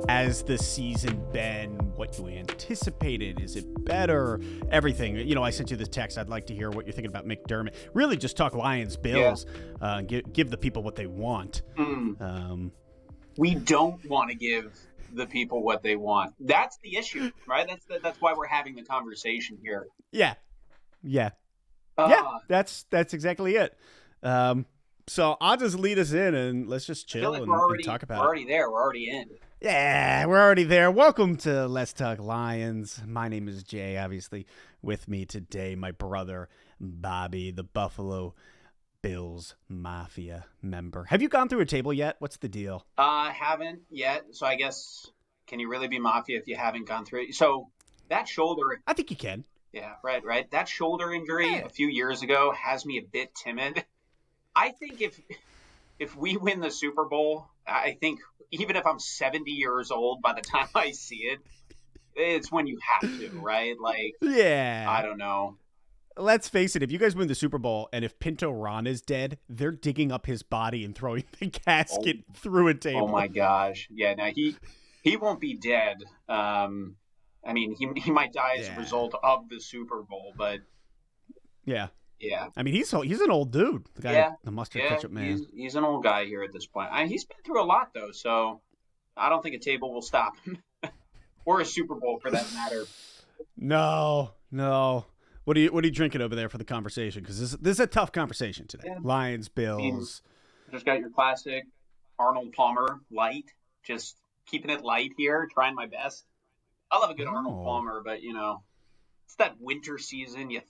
has the season been what you anticipated? Is it better? Everything. You know, I sent you this text. I'd like to hear what you're thinking about McDermott. Really just talk Lions, Bills, give the people what they want. We don't want to give the people what they want. That's the issue, right? That's why we're having the conversation here. Yeah. That's exactly it. So I'll just lead us in and let's just chill and talk about it. We're already there. We're already in. Yeah, we're already there. Welcome to Let's Talk Lions. My name is Jay. Obviously, with me today, my brother Bobby, the Buffalo Bills Mafia member. Have you gone through a table yet? What's the deal? Haven't yet. So I guess, can you really be Mafia if you haven't gone through it? So that shoulder. I think you can. Yeah, right. That shoulder injury a few years ago has me a bit timid. I think if we win the Super Bowl, I think even if I'm 70 years old, by the time I see it, it's when you have to, right? Like, yeah, I don't know. Let's face it, if you guys win the Super Bowl and if Pinto Ron is dead, they're digging up his body and throwing the casket through a table. Oh my gosh. Yeah, now he won't be dead. I mean, he might die as a result of the Super Bowl, but yeah. I mean, he's an old dude. The guy, the mustard ketchup man. He's an old guy here at this point. He's been through a lot though, so I don't think a table will stop him, or a Super Bowl for that matter. No. What are you drinking over there for the conversation? Because this is a tough conversation today. Yeah. Lions, Bills. Just got your classic Arnold Palmer light. Just keeping it light here. Trying my best. I love a good Arnold Palmer, but it's that winter season. You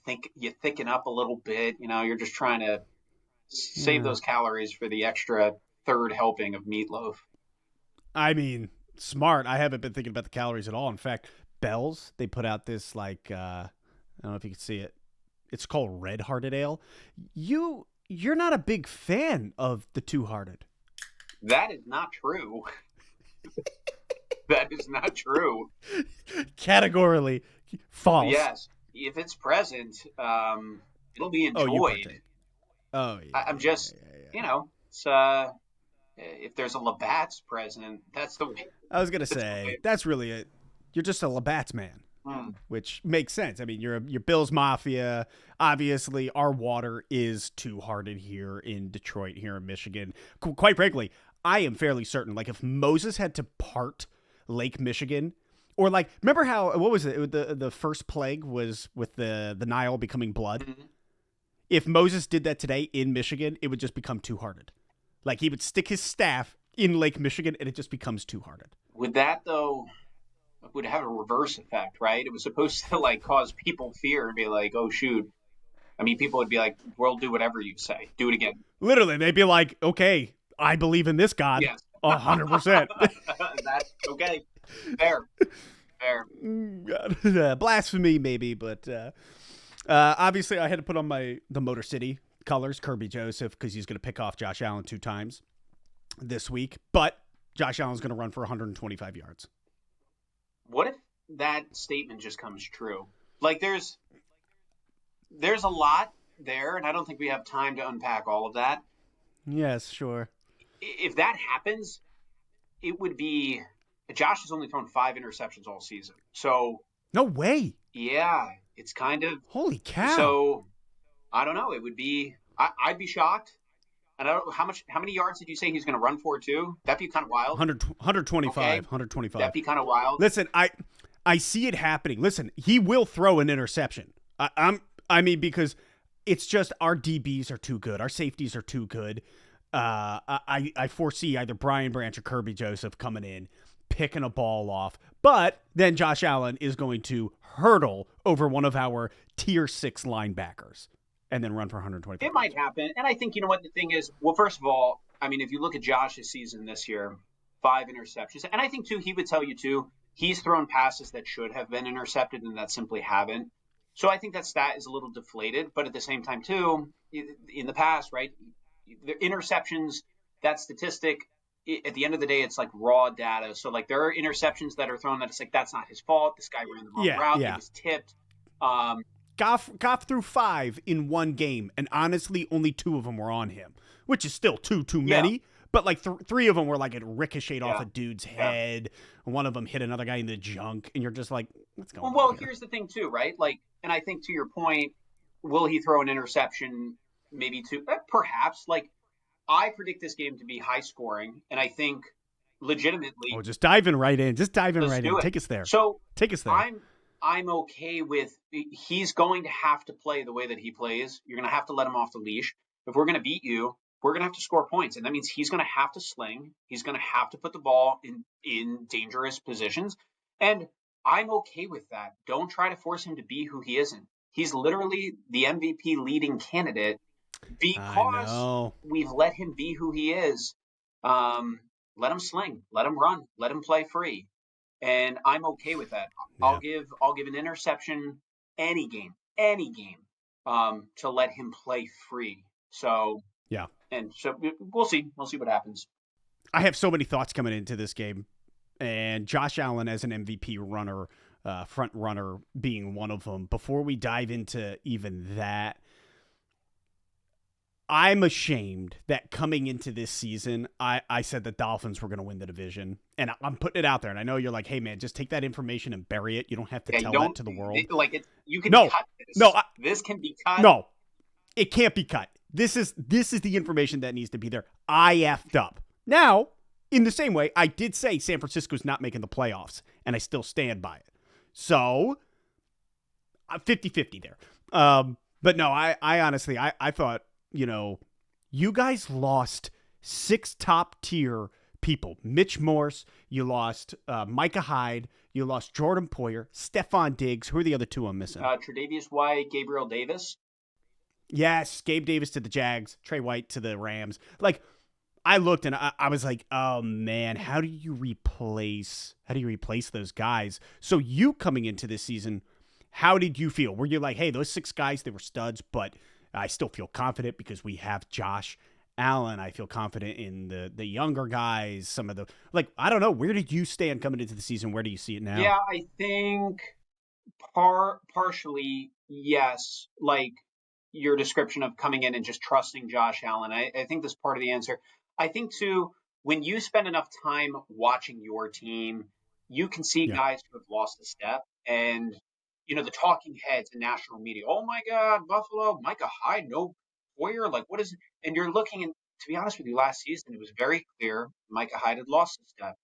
thicken up a little bit. You're just trying to save those calories for the extra third helping of meatloaf. I mean, smart. I haven't been thinking about the calories at all. In fact, Bell's, they put out this I don't know if you can see it. It's called Red Hearted Ale. You're not a big fan of the Two Hearted. That is not true. That is not true. Categorically false. Yes. If it's present, it'll be enjoyed. I'm just, it's, if there's a Labatt's present, that's the way. I was going to say, that's really it. You're just a Labatt's man. Which makes sense. I mean, you're Bills Mafia. Obviously, our water is Two-Hearted here in Detroit, here in Michigan. Quite frankly, I am fairly certain, like, if Moses had to part Lake Michigan, or like, remember how, what was it? The first plague was with the Nile becoming blood. Mm-hmm. If Moses did that today in Michigan, it would just become Two-Hearted. Like, he would stick his staff in Lake Michigan, and it just becomes Two-Hearted. Would that, though, would have a reverse effect, right? It was supposed to, like, cause people fear and be like, oh, shoot. I mean, people would be like, we'll do whatever you say. Do it again. Literally, they'd be like, okay, I believe in this God. Yes. 100%. That's okay. Fair. God. Blasphemy, maybe, but obviously I had to put on the Motor City colors, Kirby Joseph, because he's going to pick off Josh Allen 2 times this week. But Josh Allen's going to run for 125 yards. What if that statement just comes true? Like, there's a lot there, and I don't think we have time to unpack all of that. Yes, sure. If that happens, it would be Josh has only thrown 5 interceptions all season. So no way. Yeah, it's kind of holy cow. So I don't know. It would be. I'd be shocked. And I don't know how many yards did you say he's going to run for too? That'd be kind of wild. 125. Okay. 125. That'd be kind of wild. Listen, I see it happening. Listen, he will throw an interception. I mean, because it's just our DBs are too good. Our safeties are too good. I foresee either Brian Branch or Kirby Joseph coming in, picking a ball off. But then Josh Allen is going to hurdle over one of our tier 6 linebackers and then run for 125. It might happen. And I think, you know what the thing is? Well, first of all, I mean, if you look at Josh's season this year, 5 interceptions. And I think, too, he would tell you, too, he's thrown passes that should have been intercepted and that simply haven't. So I think that stat is a little deflated. But at the same time, too, in the past, right, the interceptions, that statistic, at the end of the day, it's like raw data. So, like, there are interceptions that are thrown that it's like, that's not his fault. This guy ran the wrong route. He was tipped. Goff threw 5 in one game, and honestly, only 2 of them were on him, which is still too many. But like three of them were like it ricocheted off a dude's head. One of them hit another guy in the junk, and you're just like, what's going on? Well, here? Here's the thing too, right? Like, and I think to your point, will he throw an interception? Maybe two, perhaps. Like, I predict this game to be high scoring, and I think legitimately. Oh, just diving right in. Just diving right in. It. Take us there. So take us there. I'm okay with. He's going to have to play the way that he plays. You're going to have to let him off the leash. If we're going to beat you, we're going to have to score points, and that means he's going to have to sling. He's going to have to put the ball in dangerous positions, and I'm okay with that. Don't try to force him to be who he isn't. He's literally the MVP leading candidate because we've let him be who he is. Let him sling, let him run, let him play free, and I'm okay with that. Yeah. I'll give an interception any game, to let him play free. So yeah, and so we'll see what happens. I have so many thoughts coming into this game, and Josh Allen as an MVP runner, front runner being one of them. Before we dive into even that, I'm ashamed that coming into this season, I said the Dolphins were going to win the division. And I'm putting it out there. And I know you're like, hey, man, just take that information and bury it. You don't have to tell that to the world. You can cut this. This can be cut. No, it can't be cut. This is the information that needs to be there. I effed up. Now, in the same way, I did say San Francisco's not making the playoffs. And I still stand by it. So, 50-50 there. But no, I honestly, I thought, you guys lost 6 top-tier people. Mitch Morse, you lost Micah Hyde, you lost Jordan Poyer, Stephon Diggs. Who are the other two I'm missing? Tre'Davious White, Gabriel Davis. Yes, Gabe Davis to the Jags, Trey White to the Rams. Like, I looked and I was like, oh, man, how do you replace those guys? So you coming into this season, how did you feel? Were you like, hey, those 6 guys, they were studs, but I still feel confident because we have Josh Allen. I feel confident in the younger guys. Some of the, I don't know. Where did you stand coming into the season? Where do you see it now? Yeah, I think partially, yes. Like your description of coming in and just trusting Josh Allen. I think that's part of the answer. I think, too, when you spend enough time watching your team, you can see guys who have lost a step. And the talking heads in national media, oh my God, Buffalo, Micah Hyde, no Poyer, like what is it? And you're looking, and to be honest with you, last season, it was very clear Micah Hyde had lost a step.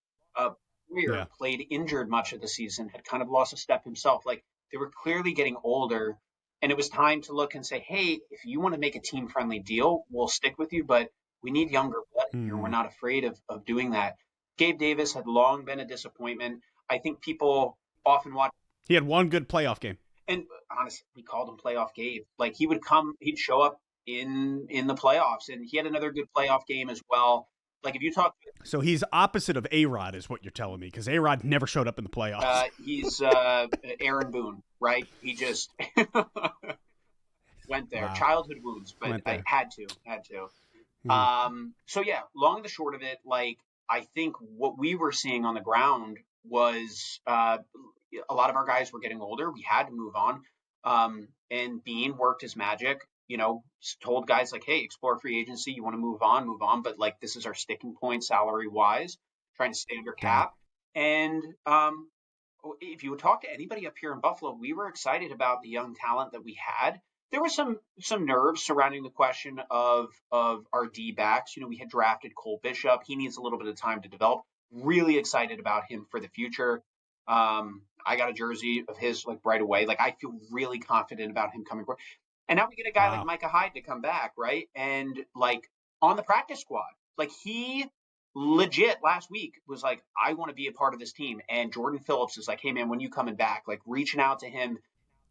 Poyer played injured much of the season, had kind of lost a step himself. Like they were clearly getting older, and it was time to look and say, hey, if you want to make a team-friendly deal, we'll stick with you, but we need younger blood here. We're not afraid of doing that. Gabe Davis had long been a disappointment. I think people often watch. He had one good playoff game. And honestly, we called him Playoff Gabe. Like he'd show up in the playoffs, and he had another good playoff game as well. Like if you talk. So he's opposite of A-Rod is what you're telling me, because A-Rod never showed up in the playoffs. He's Aaron Boone, right? He just went there. Wow. Childhood wounds, but I had to. So yeah, long and the short of it, like I think what we were seeing on the ground was a lot of our guys were getting older. We had to move on. And Bean worked his magic, told guys like, hey, explore free agency. You want to move on. But like, this is our sticking point salary wise, trying to stay under cap. And if you would talk to anybody up here in Buffalo, we were excited about the young talent that we had. There was some nerves surrounding the question of our D-backs. We had drafted Cole Bishop. He needs a little bit of time to develop. Really excited about him for the future. I got a jersey of his right away. I feel really confident about him coming forward. And now we get a guy like Micah Hyde to come back, right? And on the practice squad, he legit last week was like, I want to be a part of this team. And Jordan Phillips is like, hey man, when you coming back? Reaching out to him.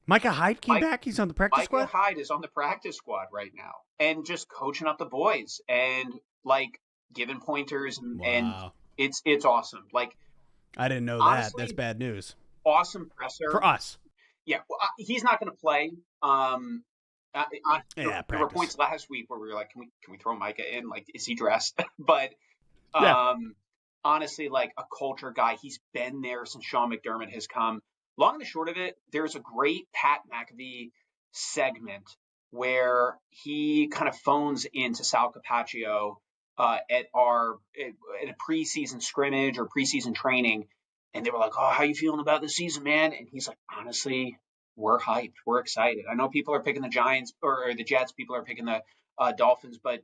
Micah Hyde came back. He's on the practice squad. Micah Hyde is on the practice squad right now, and just coaching up the boys and giving pointers and it's awesome. I didn't know honestly, that. That's bad news. Awesome presser for us. Yeah, well, he's not going to play. There were points last week where we were like, can we throw Micah in? Is he dressed? But honestly, a culture guy. He's been there since Sean McDermott has come. Long and the short of it, there's a great Pat McAfee segment where he kind of phones into Sal Capaccio at a preseason scrimmage or preseason training, and they were like, "Oh, how you feeling about the season, man?" And he's like, "Honestly, we're hyped. We're excited. I know people are picking the Giants or the Jets. People are picking the Dolphins, but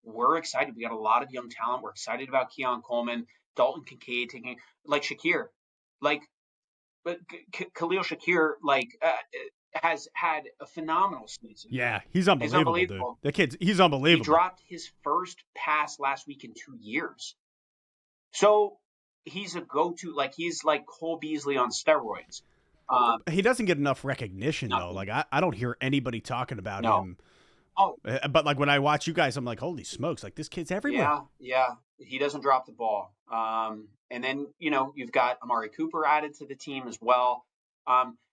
we're excited. We got a lot of young talent. We're excited about Keon Coleman, Dalton Kincaid taking like Shakir, like but Khalil Shakir has had a phenomenal season. Yeah, he's unbelievable, dude. He's unbelievable. He dropped his first pass last week in 2 years. So he's a go-to, like he's like Cole Beasley on steroids. He doesn't get enough recognition though. Like I don't hear anybody talking about him. Oh, but like when I watch you guys, I'm like, holy smokes! Like this kid's everywhere. Yeah. He doesn't drop the ball. And then you've got Amari Cooper added to the team as well.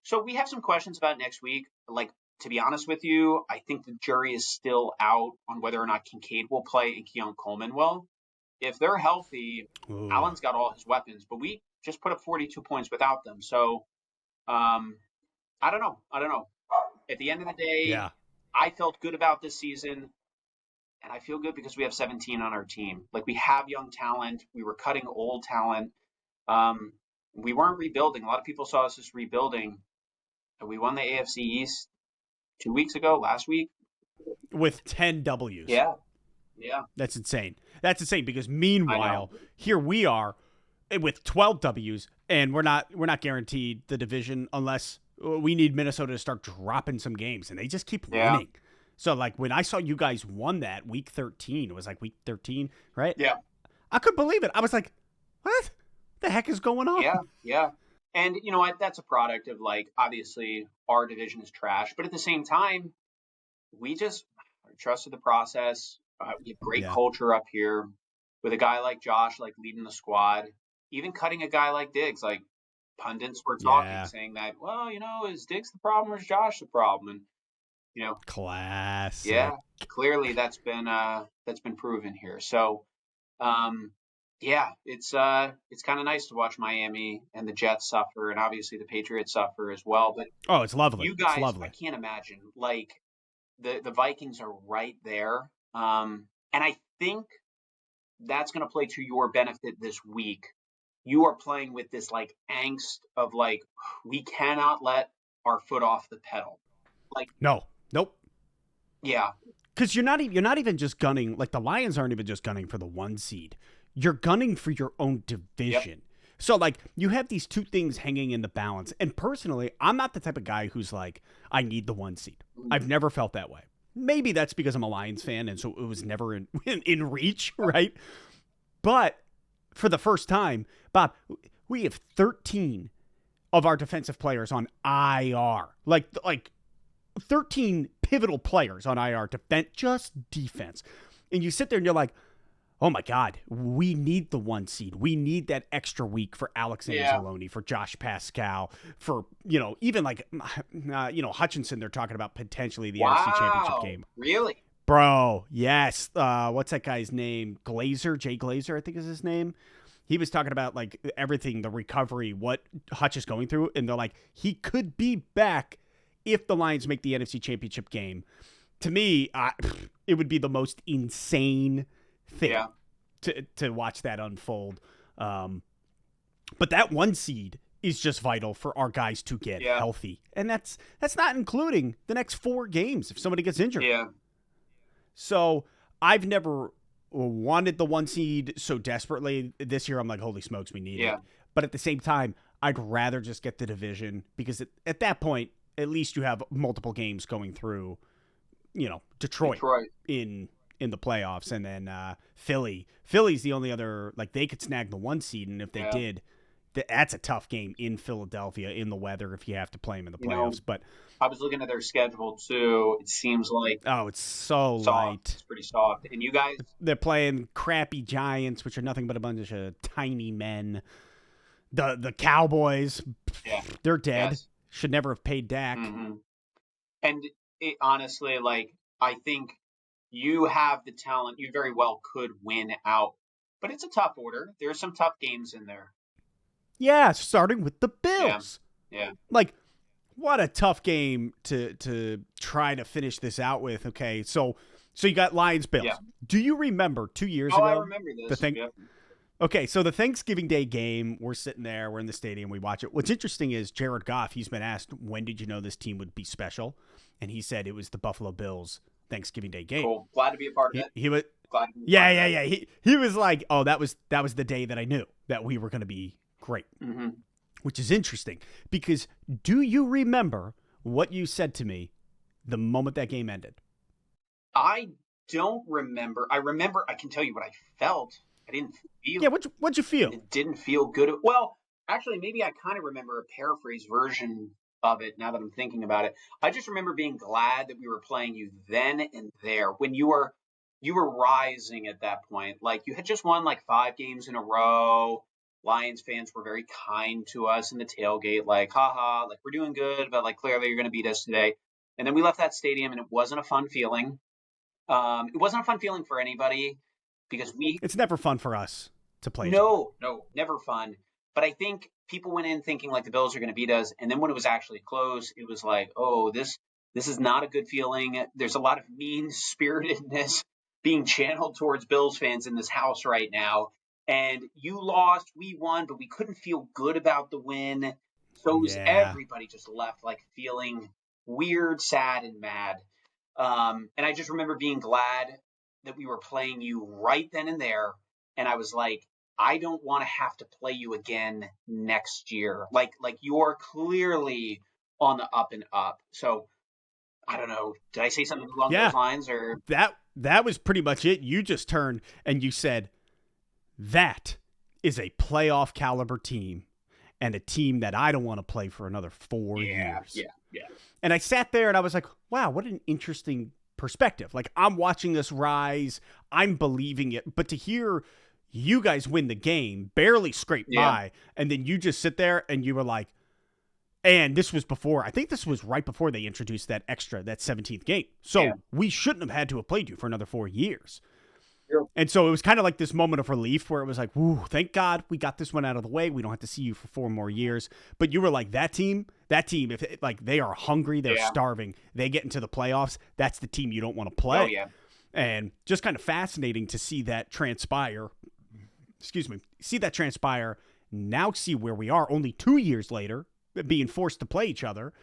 So we have some questions about next week. Like, to be honest with you, I think the jury is still out on whether or not Kincaid will play and Keon Coleman will. If they're healthy, Allen's got all his weapons, but we just put up 42 points without them. So I don't know. At the end of the day, I felt good about this season, and I feel good because we have 17 on our team. Like, we have young talent. We were cutting old talent. We weren't rebuilding. A lot of people saw us as rebuilding. We won the AFC East last week. With 10 W's. Yeah. That's insane. Because meanwhile, here we are with 12 W's, and we're not guaranteed the division unless we need Minnesota to start dropping some games, and they just keep winning. So, like, when I saw you guys won that week 13, it was like week 13, right? Yeah. I couldn't believe it. I was like, what the heck is going on? Yeah. And you know what? That's a product of, like, obviously our division is trash, but at the same time, we just trusted the process. We have great culture up here with a guy like Josh, like, leading the squad, even cutting a guy like Diggs. Like, pundits were talking, saying that, well, is Diggs the problem or is Josh the problem? And class. Yeah, clearly that's been proven here. So, it's kind of nice to watch Miami and the Jets suffer, and obviously the Patriots suffer as well. But it's lovely. You guys, it's lovely. I can't imagine, like, the Vikings are right there, and I think that's going to play to your benefit this week. You are playing with this, like, angst of, like, we cannot let our foot off the pedal. Like, nope. Yeah. Because you're not even just gunning, like, the Lions aren't even just gunning for the 1 seed. You're gunning for your own division. Yep. So, like, you have these two things hanging in the balance. And personally, I'm not the type of guy who's like, I need the 1 seed. I've never felt that way. Maybe that's because I'm a Lions fan, and so it was never in reach, right? But for the first time, Bob, we have 13 of our defensive players on IR. Like 13 pivotal players on IR, defense. And you sit there and you're like, oh my God, we need the 1 seed. We need that extra week for Alex Anzalone, for Josh Pascal, for, even like, Hutchinson, they're talking about potentially the NFC Championship game. Really? Bro, yes. What's that guy's name? Jay Glazer, I think is his name. He was talking about, like, everything, the recovery, what Hutch is going through. And they're like, he could be back if the Lions make the NFC Championship game. To me, it would be the most insane thing to watch that unfold. But that 1 seed is just vital for our guys to get healthy. And that's not including the next 4 games if somebody gets injured. Yeah. So I've never wanted the 1 seed so desperately. This year I'm like, holy smokes, we need it. But at the same time, I'd rather just get the division because at that point, at least you have multiple games going through, Detroit. in the playoffs, and then Philly's the only other, like, they could snag the 1 seed, and if they did, that's a tough game in Philadelphia in the weather if you have to play them in the playoffs. But I was looking at their schedule too. It seems like it's so soft. light. It's pretty soft. And you guys, they're playing crappy Giants, which are nothing but a bunch of tiny men. The Cowboys, they're dead. Yes. Should never have paid Dak. Mm-hmm. And honestly, like, I think you have the talent. You very well could win out. But it's a tough order. There's some tough games in there. Yeah, starting with the Bills. Yeah. Like, what a tough game to try to finish this out with. Okay, so So you got Lions Bills. Yeah. Do you remember 2 years ago? I remember this. The thing. Yep. Okay, so the Thanksgiving Day game, we're sitting there, we're in the stadium, we watch it. What's interesting is Jared Goff, he's been asked, when did you know this team would be special? And he said it was the Buffalo Bills Thanksgiving Day game. Cool. Glad to be a part of it. He was, Glad to be yeah. He was like, oh, that was the day that I knew that we were going to be great, which is interesting because do you remember what you said to me the moment that game ended? I don't remember. I can tell you what I felt. I didn't feel. Yeah, what'd you feel? It didn't feel good. Well, actually, maybe I kind of remember a paraphrase version of it now that I'm thinking about it. I just remember being glad that we were playing you then and there when you were rising at that point. Like you had just won like 5 games in a row. Lions fans were very kind to us in the tailgate, like, haha, like we're doing good, but like clearly you're going to beat us today. And then we left that stadium and it wasn't a fun feeling. It wasn't a fun feeling for anybody. Because it's never fun for us to play. No, never fun. But I think people went in thinking like the Bills are going to beat us. And then when it was actually close, it was like, oh, this is not a good feeling. There's a lot of mean-spiritedness being channeled towards Bills fans in this house right now. And you lost, we won, but we couldn't feel good about the win. So everybody just left like feeling weird, sad, and mad. And I just remember being glad that we were playing you right then and there. And I was like, I don't want to have to play you again next year. Like you're clearly on the up and up. So I don't know. Did I say something along those lines or that was pretty much it. You just turned and you said, that is a playoff caliber team and a team that I don't want to play for another 4 years. Yeah. And I sat there and I was like, wow, what an interesting perspective. Like I'm watching this rise, I'm believing it, but to hear you guys win the game, barely scrape by, and then you just sit there and you were like, and this was before, I think this was right before they introduced that 17th game. So we shouldn't have had to have played you for another 4 years. And so it was kind of like this moment of relief where it was like, whoo, thank God we got this one out of the way. We don't have to see you for 4 more years. But you were like, that team, if like they are hungry, they're starving, they get into the playoffs, that's the team you don't want to play. Oh, yeah. And just kind of fascinating to see that transpire. Now see where we are only 2 years later, being forced to play each other.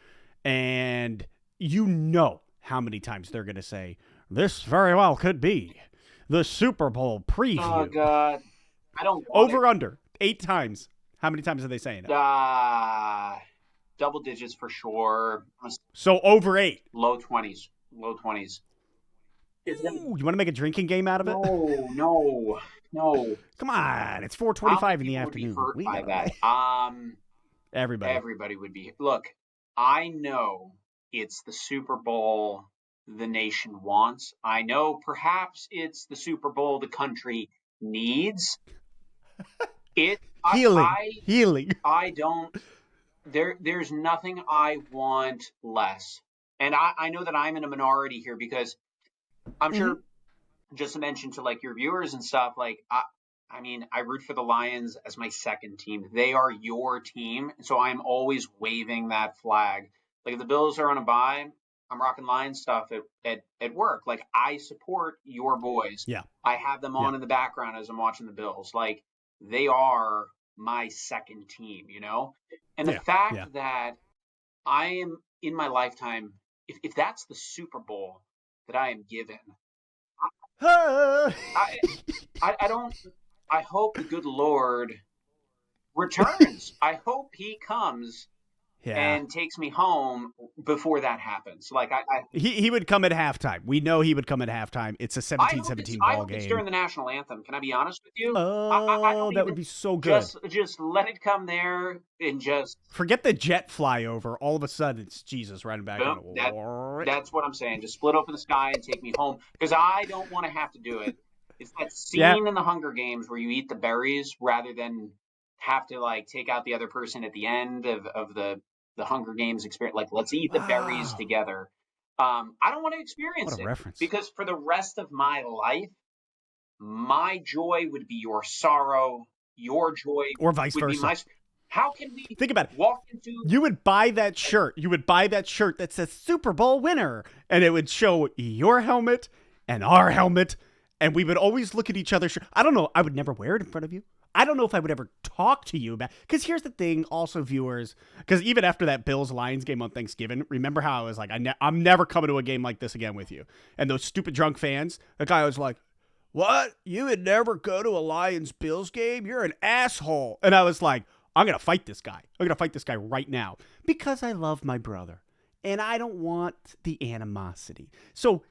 And you know how many times they're going to say, this very well could be the Super Bowl preview. Oh, God. I don't Over under 8 times. How many times are they saying it? Double digits for sure. So over 8. Low 20s. Ooh, you want to make a drinking game out of it? No. Come on. It's 4:25 in the afternoon. Would be hurt by that. Everybody would be. Look, I know it's the Super Bowl the nation wants. I know perhaps it's the Super Bowl the country needs. Healing. I don't. There's nothing I want less. And I know that I'm in a minority here because I'm sure, just to mention to like your viewers and stuff, like I mean, I root for the Lions as my second team. They are your team. So I'm always waving that flag. Like if the Bills are on a bye, I'm rocking Lions stuff at work. Like I support your boys. Yeah. I have them on in the background as I'm watching the Bills. Like they are my second team, you know? And the fact that I am in my lifetime, if that's the Super Bowl that I am given, I hope the good Lord returns. I hope he comes and takes me home before that happens. Like he would come at halftime. We know he would come at halftime. It's a 17-17 ball game. It's during the national anthem. Can I be honest with you? Oh, that would be so good. Just let it come there and just forget the jet flyover. All of a sudden, it's Jesus riding back on the wall. That's what I'm saying. Just split open the sky and take me home because I don't want to have to do it. It's that scene in the Hunger Games where you eat the berries rather than have to like take out the other person at the end of the Hunger Games experience. Like, let's eat the berries together. I don't want to experience it reference. Because for the rest of my life, my joy would be your sorrow. Your joy or vice would versa. Be my. How can we think about it? Walk into you would buy that shirt. You would buy that shirt that says Super Bowl winner, and it would show your helmet and our helmet, and we would always look at each other. I don't know. I would never wear it in front of you. I don't know if I would ever talk to you about, because here's the thing also, viewers, because even after that Bills-Lions game on Thanksgiving, remember how I was like, I'm never coming to a game like this again with you. And those stupid drunk fans, the guy was like, what? You would never go to a Lions-Bills game? You're an asshole. And I was like, I'm going to fight this guy. I'm going to fight this guy right now because I love my brother and I don't want the animosity. So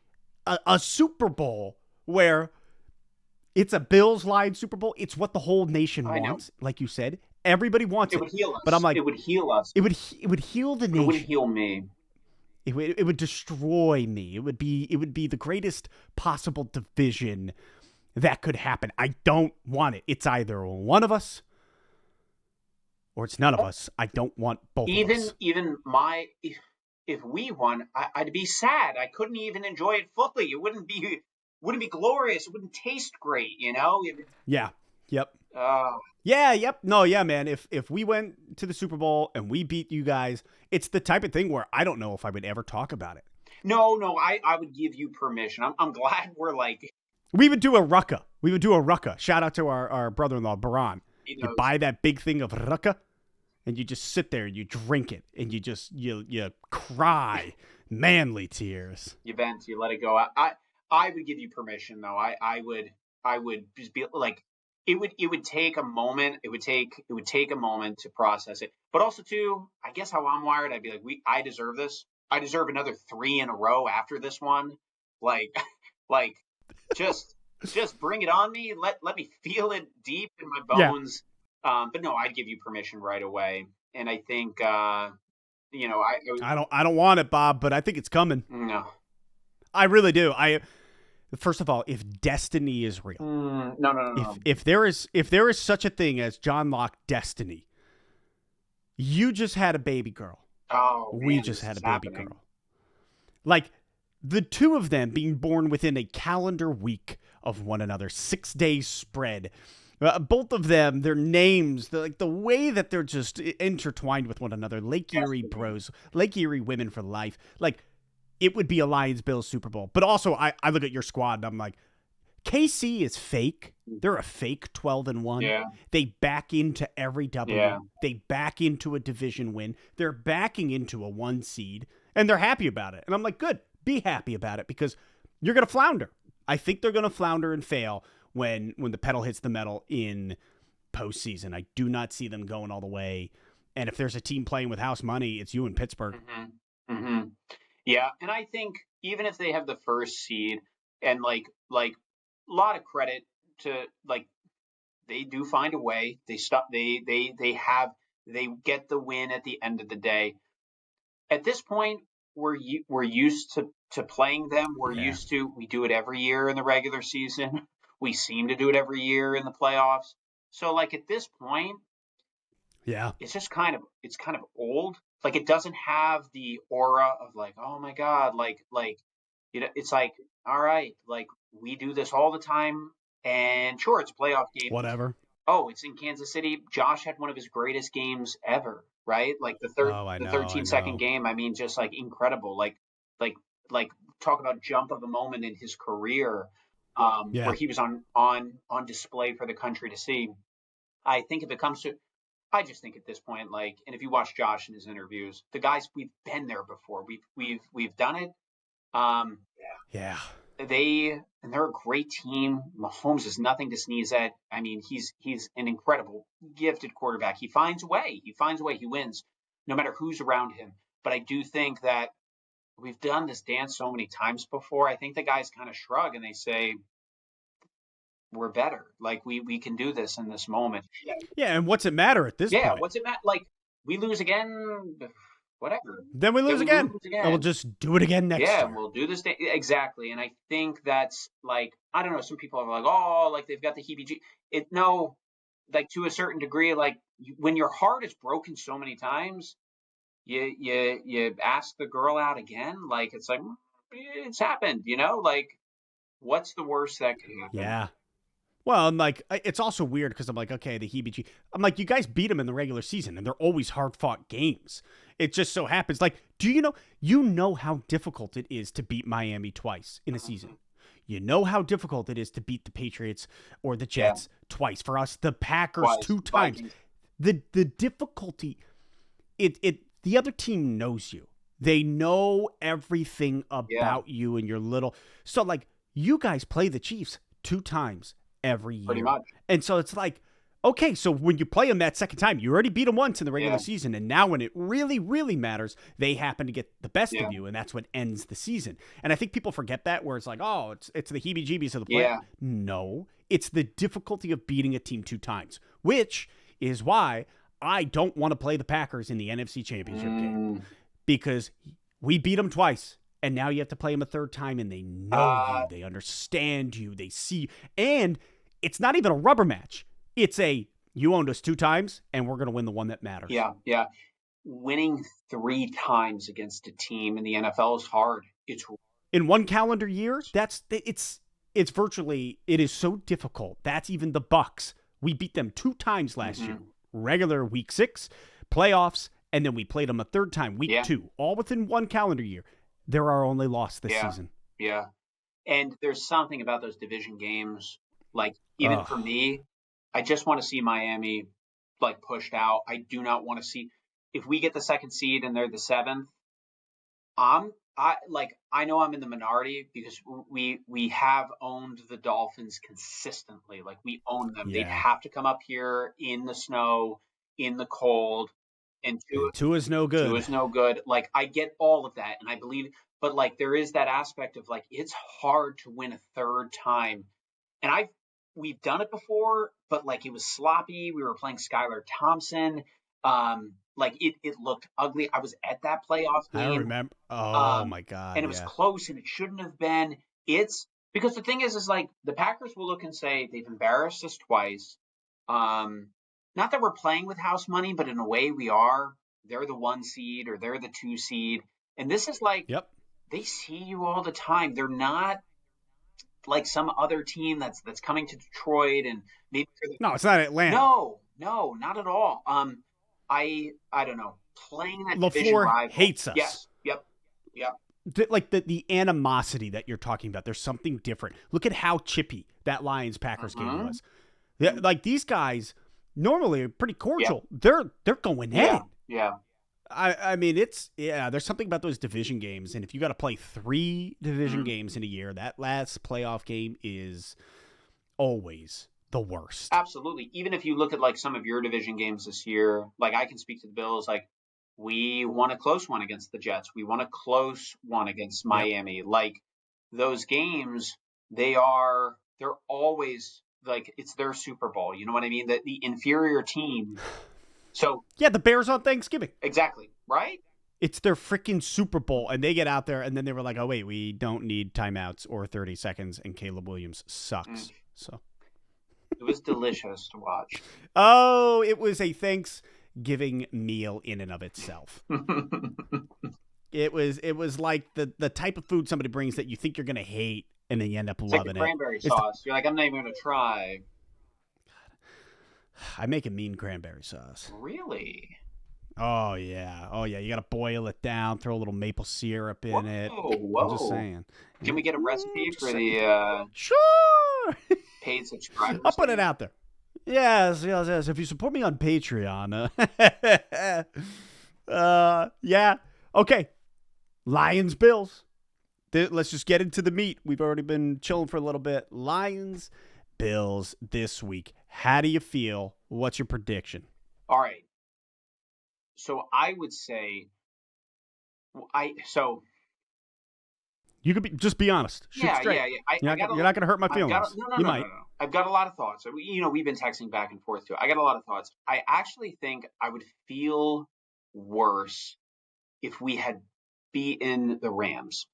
a Super Bowl where it's a Bills-Lions Super Bowl. It's what the whole nation wants. Like you said, everybody wants it. It would heal us. But I'm like, it would heal us. It would heal the nation. It wouldn't heal me. It would destroy me. It would be the greatest possible division that could happen. I don't want it. It's either one of us or it's none of us. I don't want both of us. Even if we won, I'd be sad. I couldn't even enjoy it fully. It wouldn't be glorious. It wouldn't taste great, Yeah. Yep. Yep. No, yeah, man. If we went to the Super Bowl and we beat you guys, it's the type of thing where I don't know if I would ever talk about it. No, I would give you permission. I'm glad we're like... We would do a rucka. Shout out to our brother-in-law, Baran. You buy that big thing of rucka, and you just sit there and you drink it, and you cry manly tears. You vent, you let it go. I would give you permission, though. I would just be like, it would take a moment. It would take a moment to process it. But also, too, I guess how I'm wired, I'd be like, I deserve this. I deserve another 3 in a row after this one. Like, just bring it on me. Let me feel it deep in my bones. Yeah. But no, I'd give you permission right away. And I think, I don't want it, Bob, but I think it's coming. No, I really do. First of all, if destiny is real, no. If there is such a thing as John Locke destiny, you just had a baby girl. Oh, we just had a baby girl. Like the two of them being born within a calendar week of one another, 6 days spread. Both of them, their names, the way that they're just intertwined with one another. Lake Erie bros, Lake Erie women for life. Like. It would be a Lions-Bills Super Bowl. But also, I look at your squad, and I'm like, KC is fake. They're a fake 12-1. Yeah. They back into every W. Yeah. They back into a division win. They're backing into a 1 seed, and they're happy about it. And I'm like, good. Be happy about it because you're going to flounder. I think they're going to flounder and fail when the pedal hits the metal in postseason. I do not see them going all the way. And if there's a team playing with house money, it's you in Pittsburgh. Mm-hmm. Mm-hmm. Yeah, and I think even if they have the first seed, and like a lot of credit to they do find a way. They get the win at the end of the day. At this point, we're used to playing them. We do it every year in the regular season. We seem to do it every year in the playoffs. So at this point, yeah, it's kind of old. Like it doesn't have the aura of oh my God, it's like, all right, we do this all the time, and sure, it's a playoff game. Whatever. Oh, it's in Kansas City. Josh had one of his greatest games ever, right? The 13-second game. I mean, just incredible. Like talk about jump of a moment in his career, where he was on display for the country to see. I think if it comes to I just think at this point, and if you watch Josh in his interviews, the guys, we've been there before. We've done it. Yeah. They're a great team. Mahomes is nothing to sneeze at. I mean, he's an incredible, gifted quarterback. He finds a way. He wins, no matter who's around him. But I do think that we've done this dance so many times before. I think the guys kind of shrug and they say, we're better. We can do this in this moment. Yeah, and what's it matter at this point? Yeah, what's it matter? We lose again, whatever. Then we lose again. And we'll just do it again next year. Yeah, we'll do this. Exactly. And I think that's I don't know, some people are they've got the heebie-jeebies. No, to a certain degree, when your heart is broken so many times, you ask the girl out again. It's happened, what's the worst that could happen? Yeah. Well, I'm it's also weird because I'm okay, the heebie-jeebies. I'm you guys beat them in the regular season, and they're always hard-fought games. It just so happens, do you know how difficult it is to beat Miami twice in a season? You know how difficult it is to beat the Patriots or the Jets twice. For us, the Packers Twice. 2 times. Vikings. The difficulty, the other team knows you. They know everything about you and your little. So, like, you guys play the Chiefs 2 times every year. Pretty much. And so it's like, okay, so when you play them that second time, you already beat them once in the regular season, and now when it really, really matters, they happen to get the best of you, and that's what ends the season. And I think people forget that, where it's like, oh, it's the heebie-jeebies of the play. Yeah. No, it's the difficulty of beating a team 2 times, which is why I don't want to play the Packers in the NFC Championship game, because we beat them twice. And now you have to play them a 3rd time, and they know you, they understand you, they see you. And it's not even a rubber match. It's you owned us 2 times, and we're going to win the one that matters. Yeah. Winning 3 times against a team in the NFL is hard. It's in 1 calendar year. It's virtually, it is so difficult. That's even the Bucs. We beat them 2 times last year. Regular week 6, playoffs, and then we played them a 3rd time, week 2, all within 1 calendar year. They're our only loss this season. Yeah. And there's something about those division games, like, even for me, I just want to see Miami, like, pushed out. I do not want to see, if we get the 2nd seed and they're the 7th, I know I'm in the minority, because we have owned the Dolphins consistently. Like, we own them. They'd have to come up here in the snow, in the cold. And Tua is no good. Tua is no good. Like, I get all of that, and I believe, but, like, there is that aspect of, like, it's hard to win a 3rd time. And we've done it before, but, like, it was sloppy. We were playing Skylar Thompson. Like, it looked ugly. I was at that playoff game. I remember. Oh my God. And it was close, and it shouldn't have been. It's because the thing is like, the Packers will look and say, they've embarrassed us twice. Not that we're playing with house money, but in a way we are. They're the 1 seed or they're the 2 seed. And this is like, they see you all the time. They're not like some other team that's coming to Detroit and maybe. No, it's not Atlanta. No, not at all. I don't know. Playing that division LaFleur rival hates us. Yes. Yep. Like the animosity that you're talking about, there's something different. Look at how chippy that Lions-Packers game was. Like, these guys normally are pretty cordial. They're going in. Yeah. I mean, there's something about those division games, and if you got to play 3 division games in a year, that last playoff game is always the worst. Absolutely. Even if you look at, like, some of your division games this year, like, I can speak to the Bills, like, we won a close one against the Jets. We won a close one against Miami. Like, those games, they're always, like, it's their Super Bowl. You know what I mean? The inferior team. So yeah, the Bears on Thanksgiving. Exactly. Right? It's their freaking Super Bowl, and they get out there, and then they were like, oh, wait, we don't need timeouts or 30 seconds, and Caleb Williams sucks. So it was delicious to watch. Oh, it was a Thanksgiving meal in and of itself. It was like the type of food somebody brings that you think you're going to hate, and then you end up loving like the cranberry sauce. You're like, I'm not even going to try. I make a mean cranberry sauce. Really? Oh, yeah. You got to boil it down, throw a little maple syrup in it. Whoa. I'm just saying. Can we get a recipe for the Sure. paid subscribers? I'll put it out there. Yes. If you support me on Patreon. Yeah. Okay. Lions, Bills. Let's just get into the meat. We've already been chilling for a little bit. Lions, Bills this week. How do you feel? What's your prediction? All right. So I would say, you could just be honest. Shoot straight. Yeah. You're not going to hurt my feelings. You might. No. I've got a lot of thoughts. We've been texting back and forth too. I got a lot of thoughts. I actually think I would feel worse if we had beaten the Rams.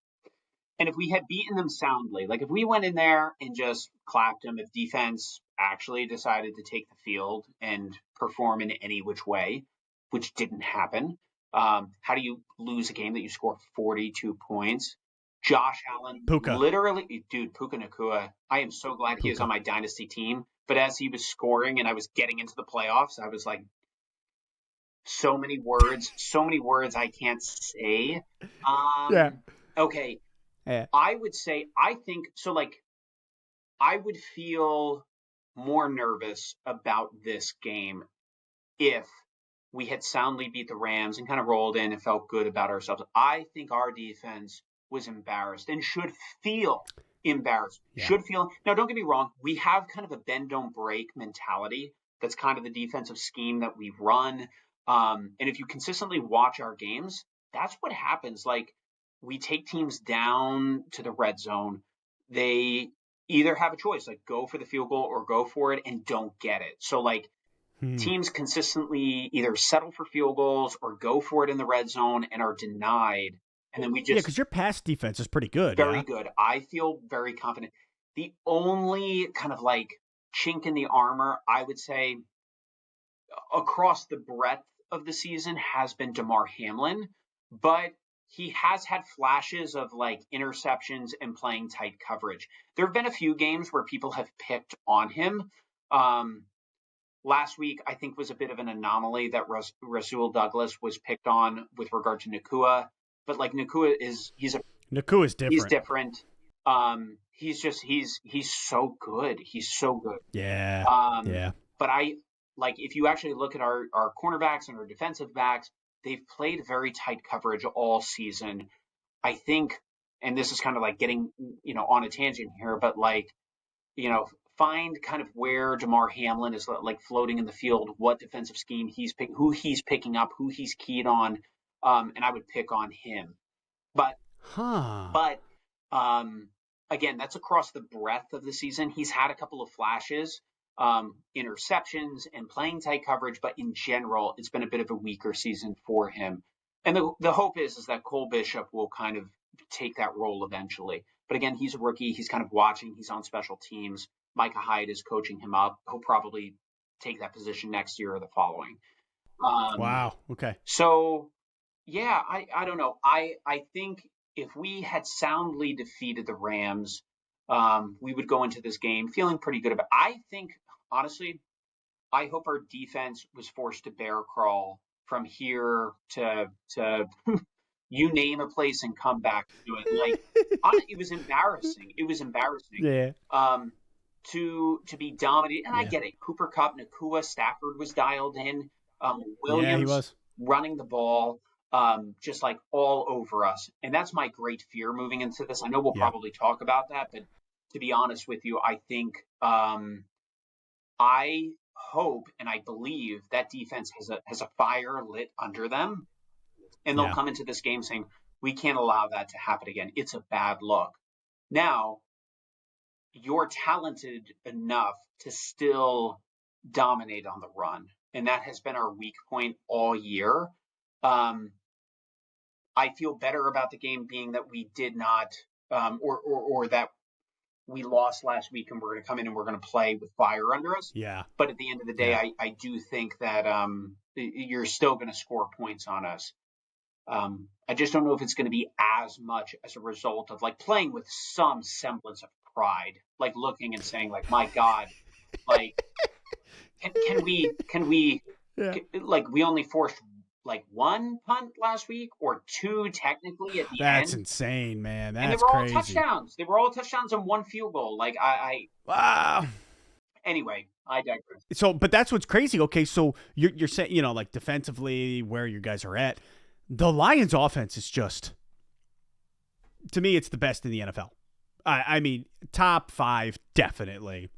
And if we had beaten them soundly, like if we went in there and just clapped them, if defense actually decided to take the field and perform in any which way, which didn't happen. How do you lose a game that you score 42 points? Josh Allen, Puka. Literally, dude, Puka Nacua. I am so glad he is on my dynasty team. But as he was scoring and I was getting into the playoffs, I was like, so many words I can't say. Yeah. Okay. I would say, I think, so like, I would feel more nervous about this game if we had soundly beat the Rams and kind of rolled in and felt good about ourselves. I think our defense was embarrassed and should feel embarrassed. Yeah. Should feel. Now, don't get me wrong. We have kind of a bend, don't break mentality. That's kind of the defensive scheme that we've run. And if you consistently watch our games, that's what happens. Like, we take teams down to the red zone. They either have a choice, like go for the field goal or go for it and don't get it. So, like, teams consistently either settle for field goals or go for it in the red zone and are denied. And then we just... Yeah, because your pass defense is pretty good. Very good. I feel very confident. The only kind of like chink in the armor, I would say, across the breadth of the season has been Damar Hamlin. But he has had flashes of like interceptions and playing tight coverage. There have been a few games where people have picked on him. Last week, I think, was a bit of an anomaly that Rasul Douglas was picked on with regard to Nacua. But like Nacua is different. He's different. He's so good. He's so good. Yeah. Yeah. But if you actually look at our cornerbacks and our defensive backs, they've played very tight coverage all season. I think, and this is kind of like getting, on a tangent here, but like, find kind of where Damar Hamlin is like floating in the field, what defensive scheme he's picking, who he's picking up, who he's keyed on, and I would pick on him. But again, that's across the breadth of the season. He's had a couple of flashes, interceptions and playing tight coverage, but in general, it's been a bit of a weaker season for him. And the hope is that Cole Bishop will kind of take that role eventually. But again, he's a rookie. He's kind of watching. He's on special teams. Micah Hyde is coaching him up. He'll probably take that position next year or the following. Wow. Okay. So, yeah, I don't know. I think if we had soundly defeated the Rams, we would go into this game feeling pretty good about it. I think, honestly, I hope our defense was forced to bear crawl from here to you name a place and come back to do it. Like, it was embarrassing. It was embarrassing. Yeah. To be dominated, and I get it. Cooper Kupp, Nacua, Stafford was dialed in. Williams he was running the ball, just like all over us, and that's my great fear moving into this. I know we'll probably talk about that, but to be honest with you, I think I hope and I believe that defense has a fire lit under them, and they'll come into this game saying we can't allow that to happen again. It's a bad look. Now, you're talented enough to still dominate on the run. And that has been our weak point all year. I feel better about the game being that we did not, or that we lost last week and we're going to come in and we're going to play with fire under us. Yeah. But at the end of the day, I do think that you're still going to score points on us. I just don't know if it's going to be as much as a result of like playing with some semblance of pride, like looking and saying like, my God, like, can we like, we only forced like one punt last week or two technically at the end. That's insane, man. That's and they were crazy. all touchdowns. They were all touchdowns and one field goal. Like wow. Anyway, I digress. So, but that's what's crazy. Okay, so you're saying, like defensively where you guys are at, the Lions offense is just, to me, it's the best in the NFL. I mean, top 5, definitely.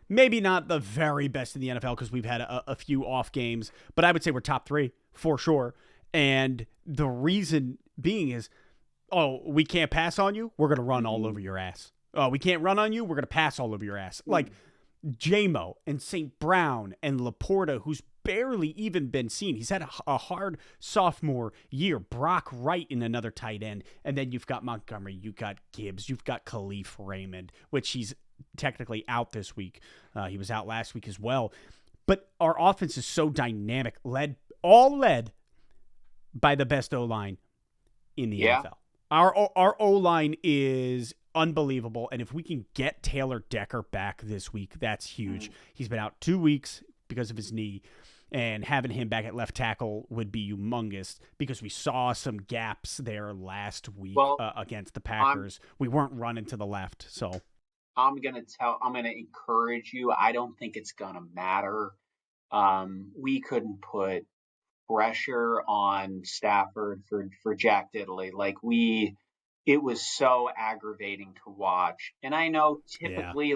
Maybe not the very best in the NFL because we've had a few off games, but I would say we're top 3 for sure. And the reason being is, we can't pass on you. We're going to run all over your ass. We can't run on you. We're going to pass all over your ass. Like J-Mo and St. Brown and Laporta, who's barely even been seen. He's had a hard sophomore year. Brock Wright in another tight end. And then you've got Montgomery. You've got Gibbs. You've got Khalif Raymond, which he's technically out this week. He was out last week as well. But our offense is so dynamic, led by the best O-line in the NFL. Our O-line is unbelievable. And if we can get Taylor Decker back this week, that's huge. He's been out 2 weeks because of his knee. And having him back at left tackle would be humongous because we saw some gaps there last week against the Packers. We weren't running to the left, so I'm gonna encourage you. I don't think it's gonna matter. We couldn't put pressure on Stafford for Jack Diddley. It was so aggravating to watch. And I know typically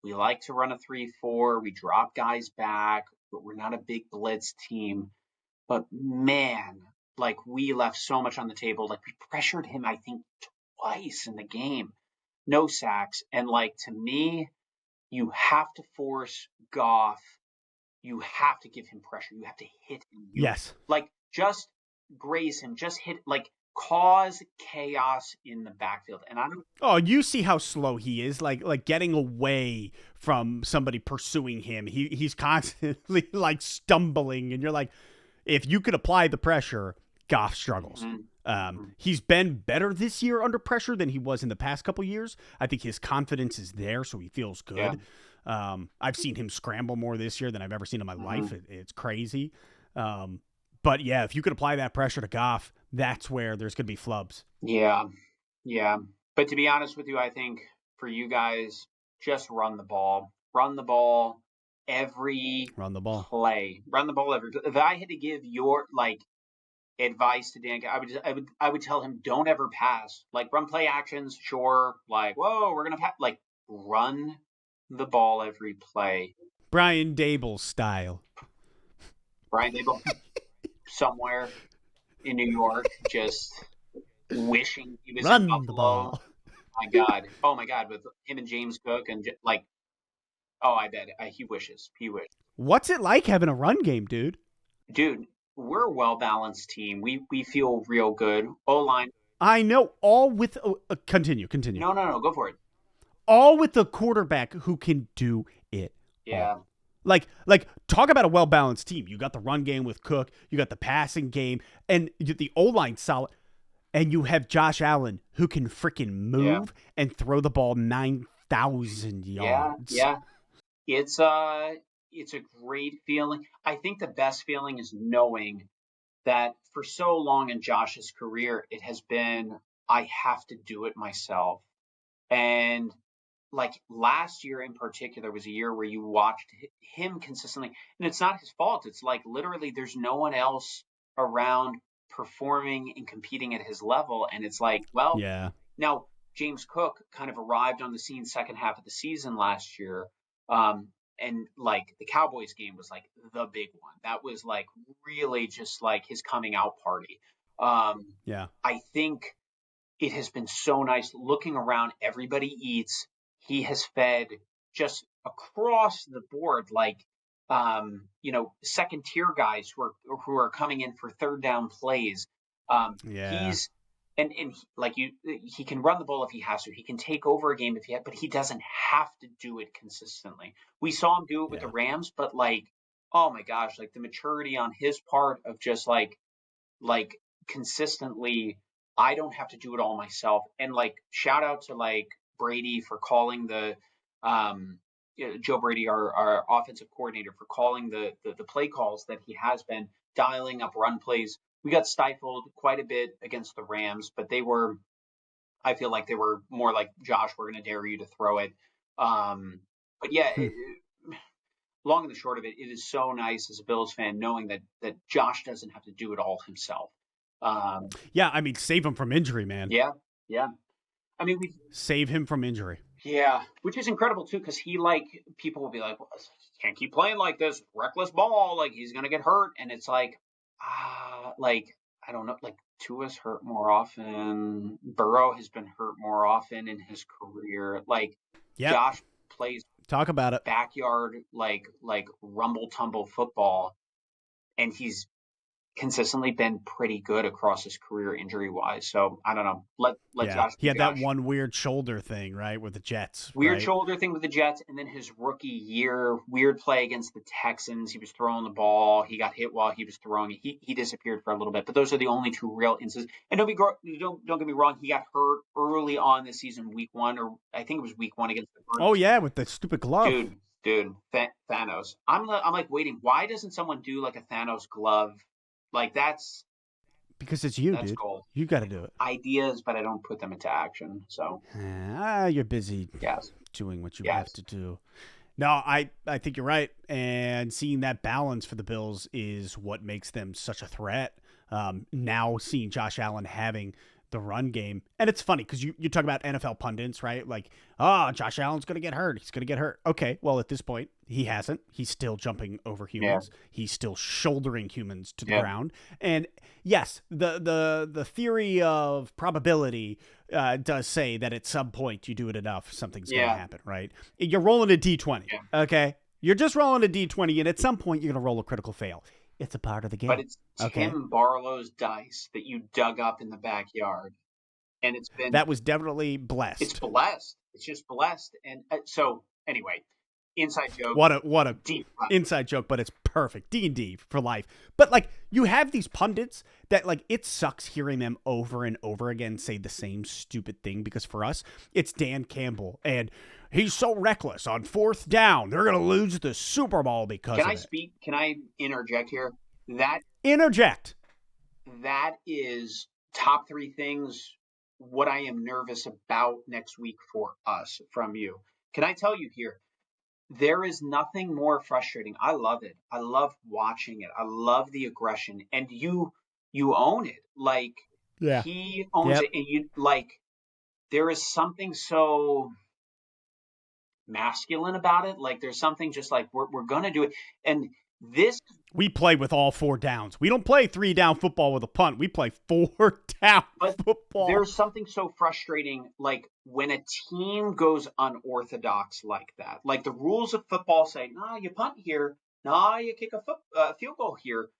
we like to run a 3-4, we drop guys back, but we're not a big blitz team. But man, we left so much on the table. We pressured him, I think, twice in the game. No sacks. And to me, you have to force Goff. You have to give him pressure. You have to hit him. Yes. Just graze him. Just hit, cause chaos in the backfield. And I don't. Oh, you see how slow he is. Getting away from somebody pursuing him. He's constantly stumbling, and you're like, if you could apply the pressure, Goff struggles. Mm-hmm. He's been better this year under pressure than he was in the past couple years. I think his confidence is there, so he feels good. Yeah. I've seen him scramble more this year than I've ever seen in my life. It's crazy. But yeah, if you could apply that pressure to Goff, that's where there's going to be flubs. Yeah. But to be honest with you, I think for you guys, just run the ball. Run the ball every play. Run the ball every play. If I had to give your advice to Dan, I would tell him, don't ever pass. Run play actions, sure. Whoa, we're gonna pass. Run the ball every play. Brian Dable style. Brian Dable. Somewhere in New York, just wishing he was in Buffalo. Oh my God, with him and James Cook and I bet he wishes. What's it like having a run game, dude? Dude, we're a well-balanced team. We feel real good. O-line. I know, all with continue. No, go for it. All with the quarterback who can do it. Yeah. All. Talk about a well-balanced team. You got the run game with Cook. You got the passing game. And the O-line solid. And you have Josh Allen who can freaking move and throw the ball 9,000 yards. Yeah. It's a great feeling. I think the best feeling is knowing that for so long in Josh's career, it has been, I have to do it myself. And last year in particular was a year where you watched him consistently, and it's not his fault. It's literally there's no one else around performing and competing at his level. And it's now James Cook kind of arrived on the scene second half of the season last year. And the Cowboys game was the big one. That was really just his coming out party. I think it has been so nice looking around. Everybody eats. He has fed just across the board, second tier guys who are coming in for third down plays. He's he can run the ball if he has to. He can take over a game if he has, but he doesn't have to do it consistently. We saw him do it with the Rams, but oh my gosh, the maturity on his part of just consistently, I don't have to do it all myself. And shout out to Brady for calling the Joe Brady, our offensive coordinator, for calling the play calls that he has been dialing up run plays. We got stifled quite a bit against the Rams, but I feel like they were more Josh, we're going to dare you to throw it. But yeah, long and the short of it, it is so nice as a Bills fan knowing that Josh doesn't have to do it all himself. Save him from injury, man. Yeah. We save him from injury. Yeah, which is incredible too, because he people will be well, can't keep playing like this, reckless ball, he's gonna get hurt, and it's I don't know, Tua's hurt more often, Burrow has been hurt more often in his career, Josh plays talk about it backyard rumble tumble football, and he's consistently been pretty good across his career injury wise. So I don't know. Let Josh. He had that one weird shoulder thing, right, with the Jets. Weird shoulder thing with the Jets, and then his rookie year, weird play against the Texans. He was throwing the ball. He got hit while he was throwing it. He disappeared for a little bit. But those are the only two real instances. And don't get me wrong. He got hurt early on this season, week 1, or I think it was week 1 against the Birds. Oh yeah, with the stupid glove. Dude, Dude, Thanos. I'm like waiting. Why doesn't someone do like a Thanos glove? Like Because it's you, that's dude. gold. You got to do it. Ideas, but I don't put them into action. So You're busy yes, doing what you yes. have to do. No, I think you're right. And seeing that balance for the Bills is what makes them such a threat. Now seeing Josh Allen having the run game. And it's funny because you talk about NFL pundits, right? Like, Josh Allen's going to get hurt. He's going to get hurt. Okay, well, at this point, he hasn't. He's still jumping over humans. Yeah. He's still shouldering humans to the ground. And yes, the theory of probability does say that at some point you do it enough, something's going to happen, right? You're rolling a D20, okay? You're just rolling a D20, and at some point you're going to roll a critical fail. It's a part of the game. But it's Tim Barlow's dice that you dug up in the backyard. And it's been... That was definitely blessed. It's blessed. It's just blessed. And so, anyway, inside joke. What a deep inside joke, but it's perfect. D&D for life. But, like, you have these pundits that, like, it sucks hearing them over and over again say the same stupid thing because for us, it's Dan Campbell. And he's so reckless on 4th down. They're going to lose the Super Bowl because of it. Can I interject here? Interject. That is top 3 things what I am nervous about next week for us from you. Can I tell you here? There is nothing more frustrating. I love it. I love watching it. I love the aggression. And you own it. Like, he owns it. And you, like, there is something so masculine about it. Like, there's something just like, we're going to do it. And we play with all 4 downs. We don't play 3-down football with a punt. We play 4-down football. There's something so frustrating, like when a team goes unorthodox like that. Like the rules of football say, nah, you punt here. Nah, you kick a field goal here.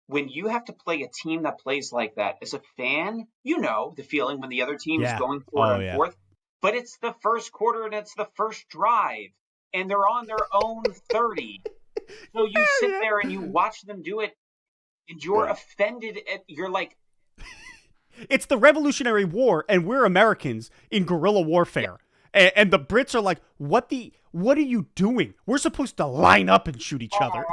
When you have to play a team that plays like that, as a fan, you know the feeling when the other team is going for it and forth. But it's the first quarter and it's the first drive, and they're on their own 30. So you sit there and you watch them do it, and you're offended. You're like, it's the Revolutionary War, and we're Americans in guerrilla warfare. Yeah. And the Brits are like, what are you doing? We're supposed to line up and shoot each other.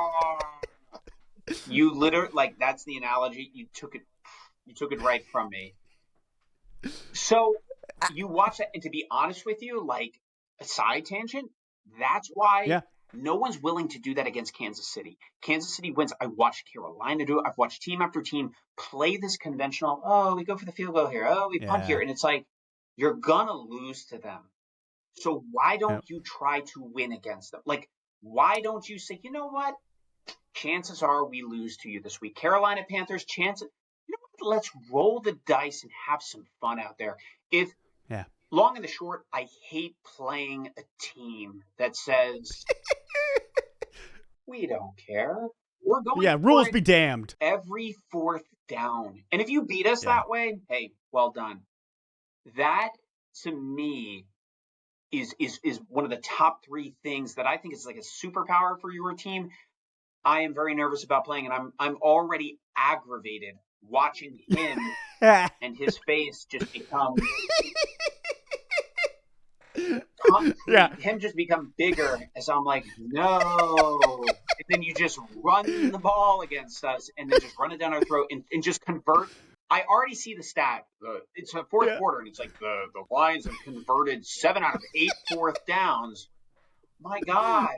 You literally, like, that's the analogy. You took it right from me. So you watch that, and to be honest with you, like, a side tangent, that's why. Yeah. No one's willing to do that against Kansas City. Kansas City wins. I watched Carolina do it. I've watched team after team play this conventional, we go for the field goal here. We punt here. And it's like, you're going to lose to them. So why don't you try to win against them? Like, why don't you say, you know what? Chances are we lose to you this week. Carolina Panthers, chances. You know what? Let's roll the dice and have some fun out there. Long and the short, I hate playing a team that says, we don't care. We're going rules be damned. Every 4th down. And if you beat us that way, hey, well done. That, to me, is one of the top 3 things that I think is like a superpower for your team. I am very nervous about playing, and I'm already aggravated watching him and his face just become... him just become bigger as I'm like, no. And then you just run the ball against us and then just run it down our throat and just convert. I already see the stat. It's a 4th quarter, and it's like the Lions have converted 7 out of 8 4th downs. My God.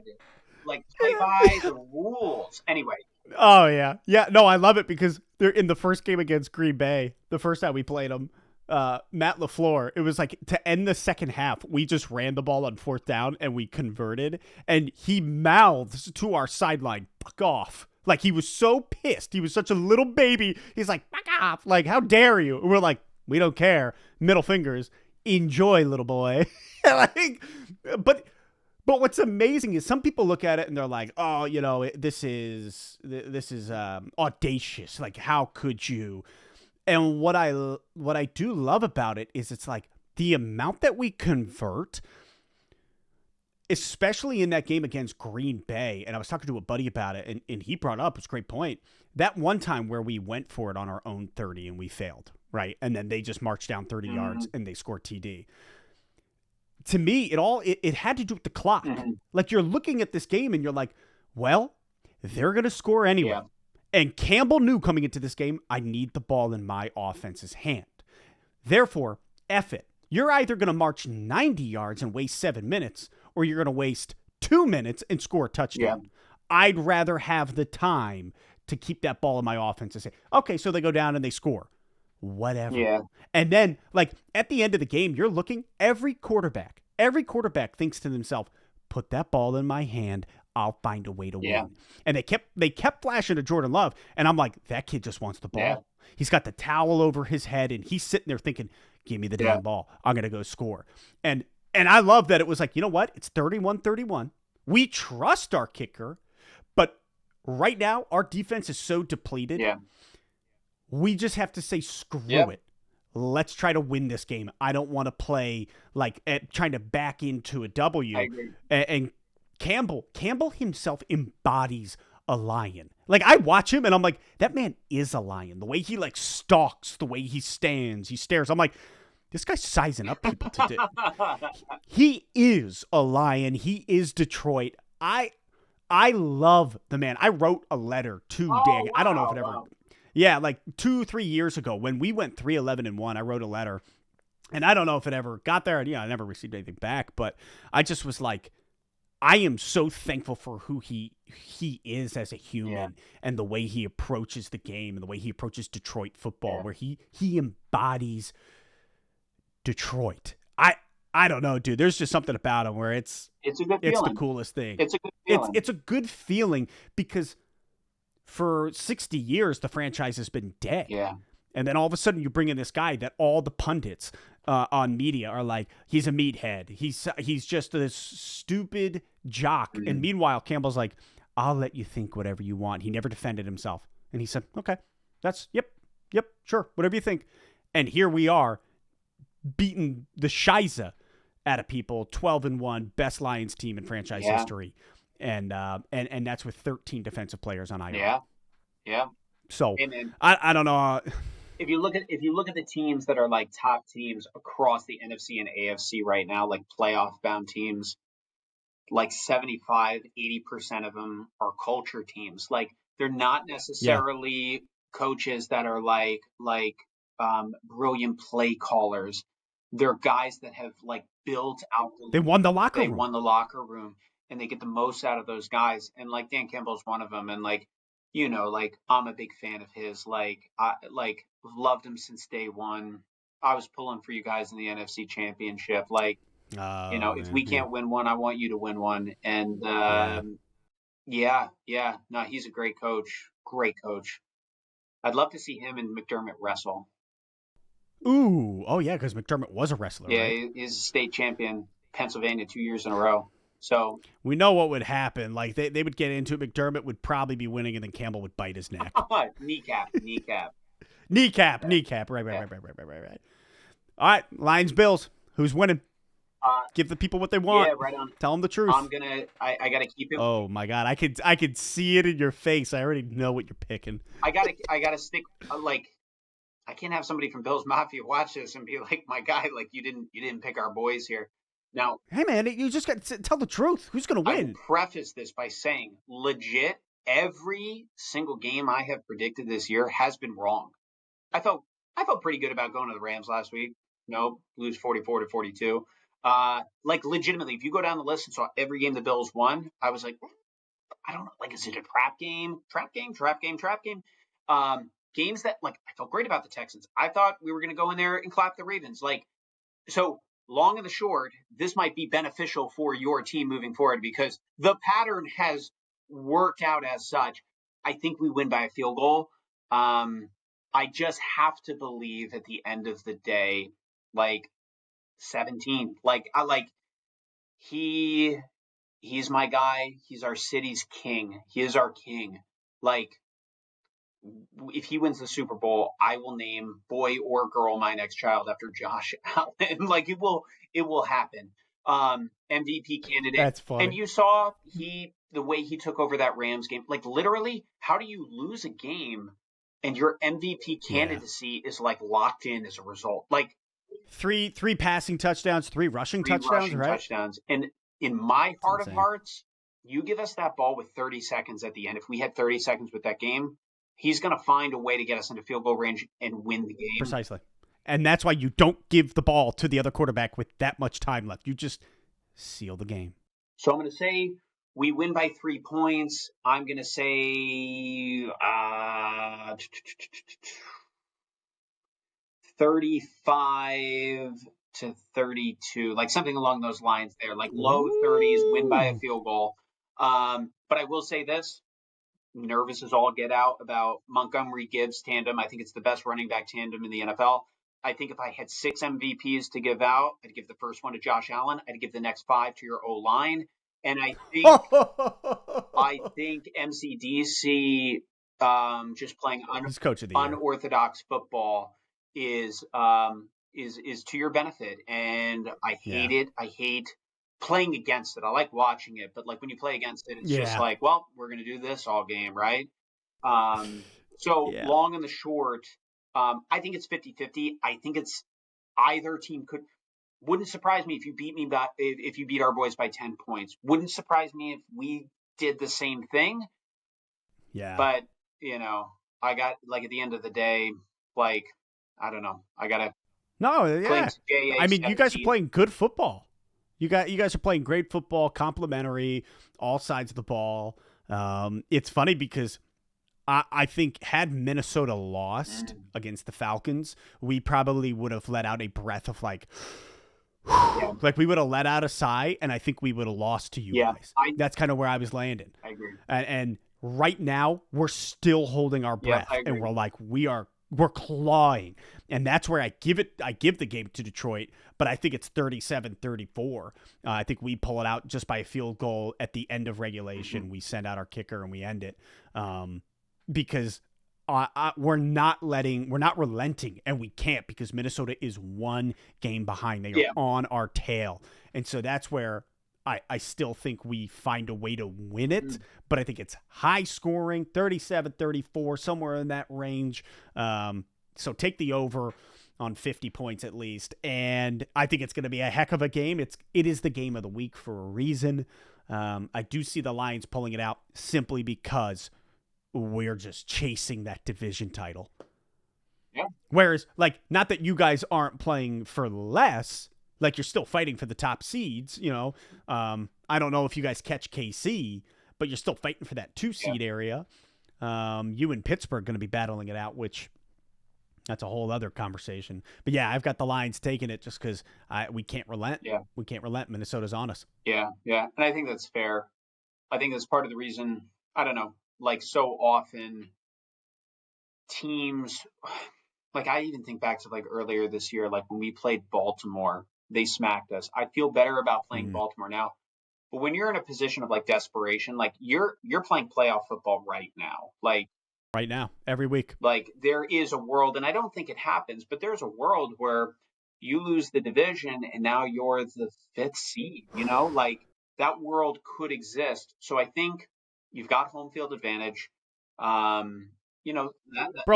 Like, play by the rules. Anyway. Oh, yeah. Yeah, no, I love it because they're in the first game against Green Bay, the first time we played them. Matt LaFleur, it was like to end the second half, we just ran the ball on 4th down and we converted, and he mouths to our sideline, "Fuck off." Like, he was so pissed. He was such a little baby. He's like, "Fuck off." Like, how dare you? And we're like, we don't care. Middle fingers. Enjoy, little boy. Like, but what's amazing is some people look at it and they're like, oh, you know, this is audacious. Like, how could you? And what I do love about it is it's like the amount that we convert, especially in that game against Green Bay. And I was talking to a buddy about it, and he brought up, it's a great point, that one time where we went for it on our own 30 and we failed, right? And then they just marched down 30 yards and they scored TD. to me, it had to do with the clock. Mm-hmm. Like, you're looking at this game and you're like, well, they're going to score anyway. Yeah. And Campbell knew coming into this game, I need the ball in my offense's hand. Therefore, F it. You're either going to march 90 yards and waste 7 minutes, or you're going to waste 2 minutes and score a touchdown. Yeah. I'd rather have the time to keep that ball in my offense and say, okay, so they go down and they score. Whatever. Yeah. And then, like, at the end of the game, you're looking, every quarterback thinks to themselves, put that ball in my hand, I'll find a way to win. And they kept flashing to Jordan Love, and I'm like, that kid just wants the ball. Yeah. He's got the towel over his head, and he's sitting there thinking, give me the damn ball. I'm going to go score. And I love that it was like, you know what? It's 31-31. We trust our kicker, but right now our defense is so depleted. Yeah. We just have to say, screw it. Let's try to win this game. I don't want to play like trying to back into a W. I agree. And Campbell himself embodies a lion. Like, I watch him and I'm like, that man is a lion. The way he like stalks, the way he stands, he stares. I'm like, this guy's sizing up people to do. He is a lion. He is Detroit. I love the man. I wrote a letter to Dan. Wow, I don't know if it ever. Wow. Yeah, like 2-3 years ago when we went 3-11-1, I wrote a letter, and I don't know if it ever got there. Yeah, I never received anything back, but I just was like, I am so thankful for who he is as a human and the way he approaches the game and the way he approaches Detroit football, where he embodies Detroit. I don't know, dude. There's just something about him where it's a good feeling. It's the coolest thing. It's a good feeling. It's a good feeling because for 60 years the franchise has been dead. Yeah. And then all of a sudden you bring in this guy that all the pundits on media are like, he's a meathead. He's just this stupid jock. Mm-hmm. And meanwhile, Campbell's like, I'll let you think whatever you want. He never defended himself. And he said, okay, that's, yep, sure, whatever you think. And here we are beating the shiza out of people, 12-1, best Lions team in franchise history. And that's with 13 defensive players on IR. Yeah. So I don't know. If you look at the teams that are like top teams across the NFC and AFC right now, like playoff bound teams, like 75-80% of them are culture teams. Like, they're not necessarily coaches that are like brilliant play callers. They're guys that have like built out. They won the locker room. They won the locker room, and they get the most out of those guys. And like Dan Campbell's one of them. And like, you know, like, I'm a big fan of his. Like, I loved him since day one. I was pulling for you guys in the NFC Championship. Like, if we can't win one, I want you to win one. And no, he's a great coach. Great coach. I'd love to see him and McDermott wrestle. Ooh, oh yeah, because McDermott was a wrestler. Yeah, right? He's a state champion, Pennsylvania, 2 years in a row. So we know what would happen. Like, they would get into it. McDermott would probably be winning, and then Campbell would bite his neck. Kneecap. Right. All right, Lions, Bills. Who's winning? Give the people what they want. Yeah, right on. Tell them the truth. I gotta keep it. Oh my God, I could see it in your face. I already know what you're picking. I gotta stick. I can't have somebody from Bills Mafia watch this and be like, my guy, like, you didn't pick our boys here. Now, hey man, you just got to tell the truth. Who's gonna win? I preface this by saying, legit, every single game I have predicted this year has been wrong. I felt pretty good about going to the Rams last week. Nope, lose 44-42. Like, legitimately, if you go down the list and saw every game the Bills won, I was like, I don't know, like, is it a trap game? Games that, like, I felt great about the Texans. I thought we were going to go in there and clap the Ravens. Like, so long and the short, this might be beneficial for your team moving forward because the pattern has worked out as such. I think we win by a field goal. I just have to believe at the end of the day, like, 17. He's my guy. He's our city's king. He is our king. Like, if he wins the Super Bowl, I will name boy or girl my next child after Josh Allen. Like, it will happen. MVP candidate. That's funny. And you saw the way he took over that Rams game. Like, literally, how do you lose a game and your MVP candidacy is like locked in as a result? Like, Three passing touchdowns, 3 rushing touchdowns, right? Touchdowns. And in my heart of hearts, you give us that ball with 30 seconds at the end. If we had 30 seconds with that game, he's going to find a way to get us into field goal range and win the game. Precisely. And that's why you don't give the ball to the other quarterback with that much time left. You just seal the game. So I'm going to say we win by 3 points. I'm going to say 35 to 32, like something along those lines there, like low 30s, win by a field goal. But I will say this, nervous as all get out about Montgomery Gibbs tandem. I think it's the best running back tandem in the NFL. I think if I had 6 MVPs to give out, I'd give the first one to Josh Allen. I'd give the next 5 to your O-line. And I think MCDC just playing unorthodox football is to your benefit. And I hate it. I hate playing against it. I like watching it, but like when you play against it, it's just like, well, we're going to do this all game, right? Long and the short, I think it's 50-50. I think it's either team wouldn't surprise me if you if you beat our boys by 10 points. Wouldn't surprise me if we did the same thing. Yeah. But, I got, like, at the end of the day, like, I don't know. I got to. No, yeah. I mean, you guys are playing good football. You guys are playing great football, complimentary, all sides of the ball. It's funny because I think had Minnesota lost against the Falcons, we probably would have let out a breath of like we would have let out a sigh, and I think we would have lost to you guys. That's kind of where I was landing. I agree. And right now, we're still holding our breath, and we're like, we're clawing. And that's where I give the game to Detroit, but I think it's 37-34. I think we pull it out just by a field goal at the end of regulation. Mm-hmm. We send out our kicker and we end it. Because we're not relenting, and we can't, because Minnesota is 1 game behind. They are on our tail. And so that's where I still think we find a way to win it, but I think it's high scoring, 37-34, somewhere in that range. So take the over on 50 points at least. And I think it's going to be a heck of a game. It is the game of the week for a reason. I do see the Lions pulling it out simply because we're just chasing that division title. Yeah. Whereas, like, not that you guys aren't playing for less, like you're still fighting for the top seeds, I don't know if you guys catch KC, but you're still fighting for that 2 seed area. You and Pittsburgh going to be battling it out, which that's a whole other conversation. But yeah, I've got the Lions taking it just because we can't relent. Yeah. We can't relent. Minnesota's on us. Yeah. Yeah. And I think that's fair. I think that's part of the reason, I don't know, like so often teams, like I even think back to like earlier this year, like when we played Baltimore, they smacked us. I feel better about playing Baltimore now. But when you're in a position of like desperation, like you're playing playoff football right now. Like right now, every week. Like there is a world, and I don't think it happens, but there's a world where you lose the division and now you're the 5th seed, like that world could exist. So I think you've got home field advantage. Bro,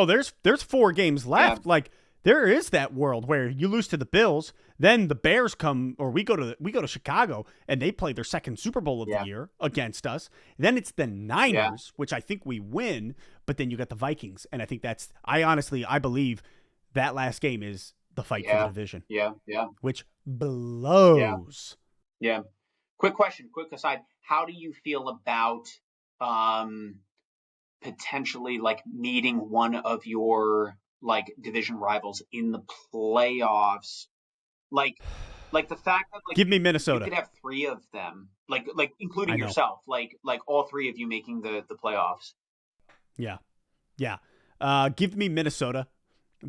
there's 4 games left. Yeah. Like there is that world where you lose to the Bills, then the Bears come, or we go to Chicago and they play their 2nd Super Bowl of the year against us. Then it's the Niners, which I think we win, but then you got the Vikings, and I think I believe that last game is the fight for the division. Yeah, yeah. Which blows. Yeah. Quick question, quick aside. How do you feel about potentially like meeting one of your like division rivals in the playoffs? Like the fact that like give me Minnesota. You could have 3 of them, like including yourself, like all 3 of you making the playoffs. Yeah. Yeah. Give me Minnesota,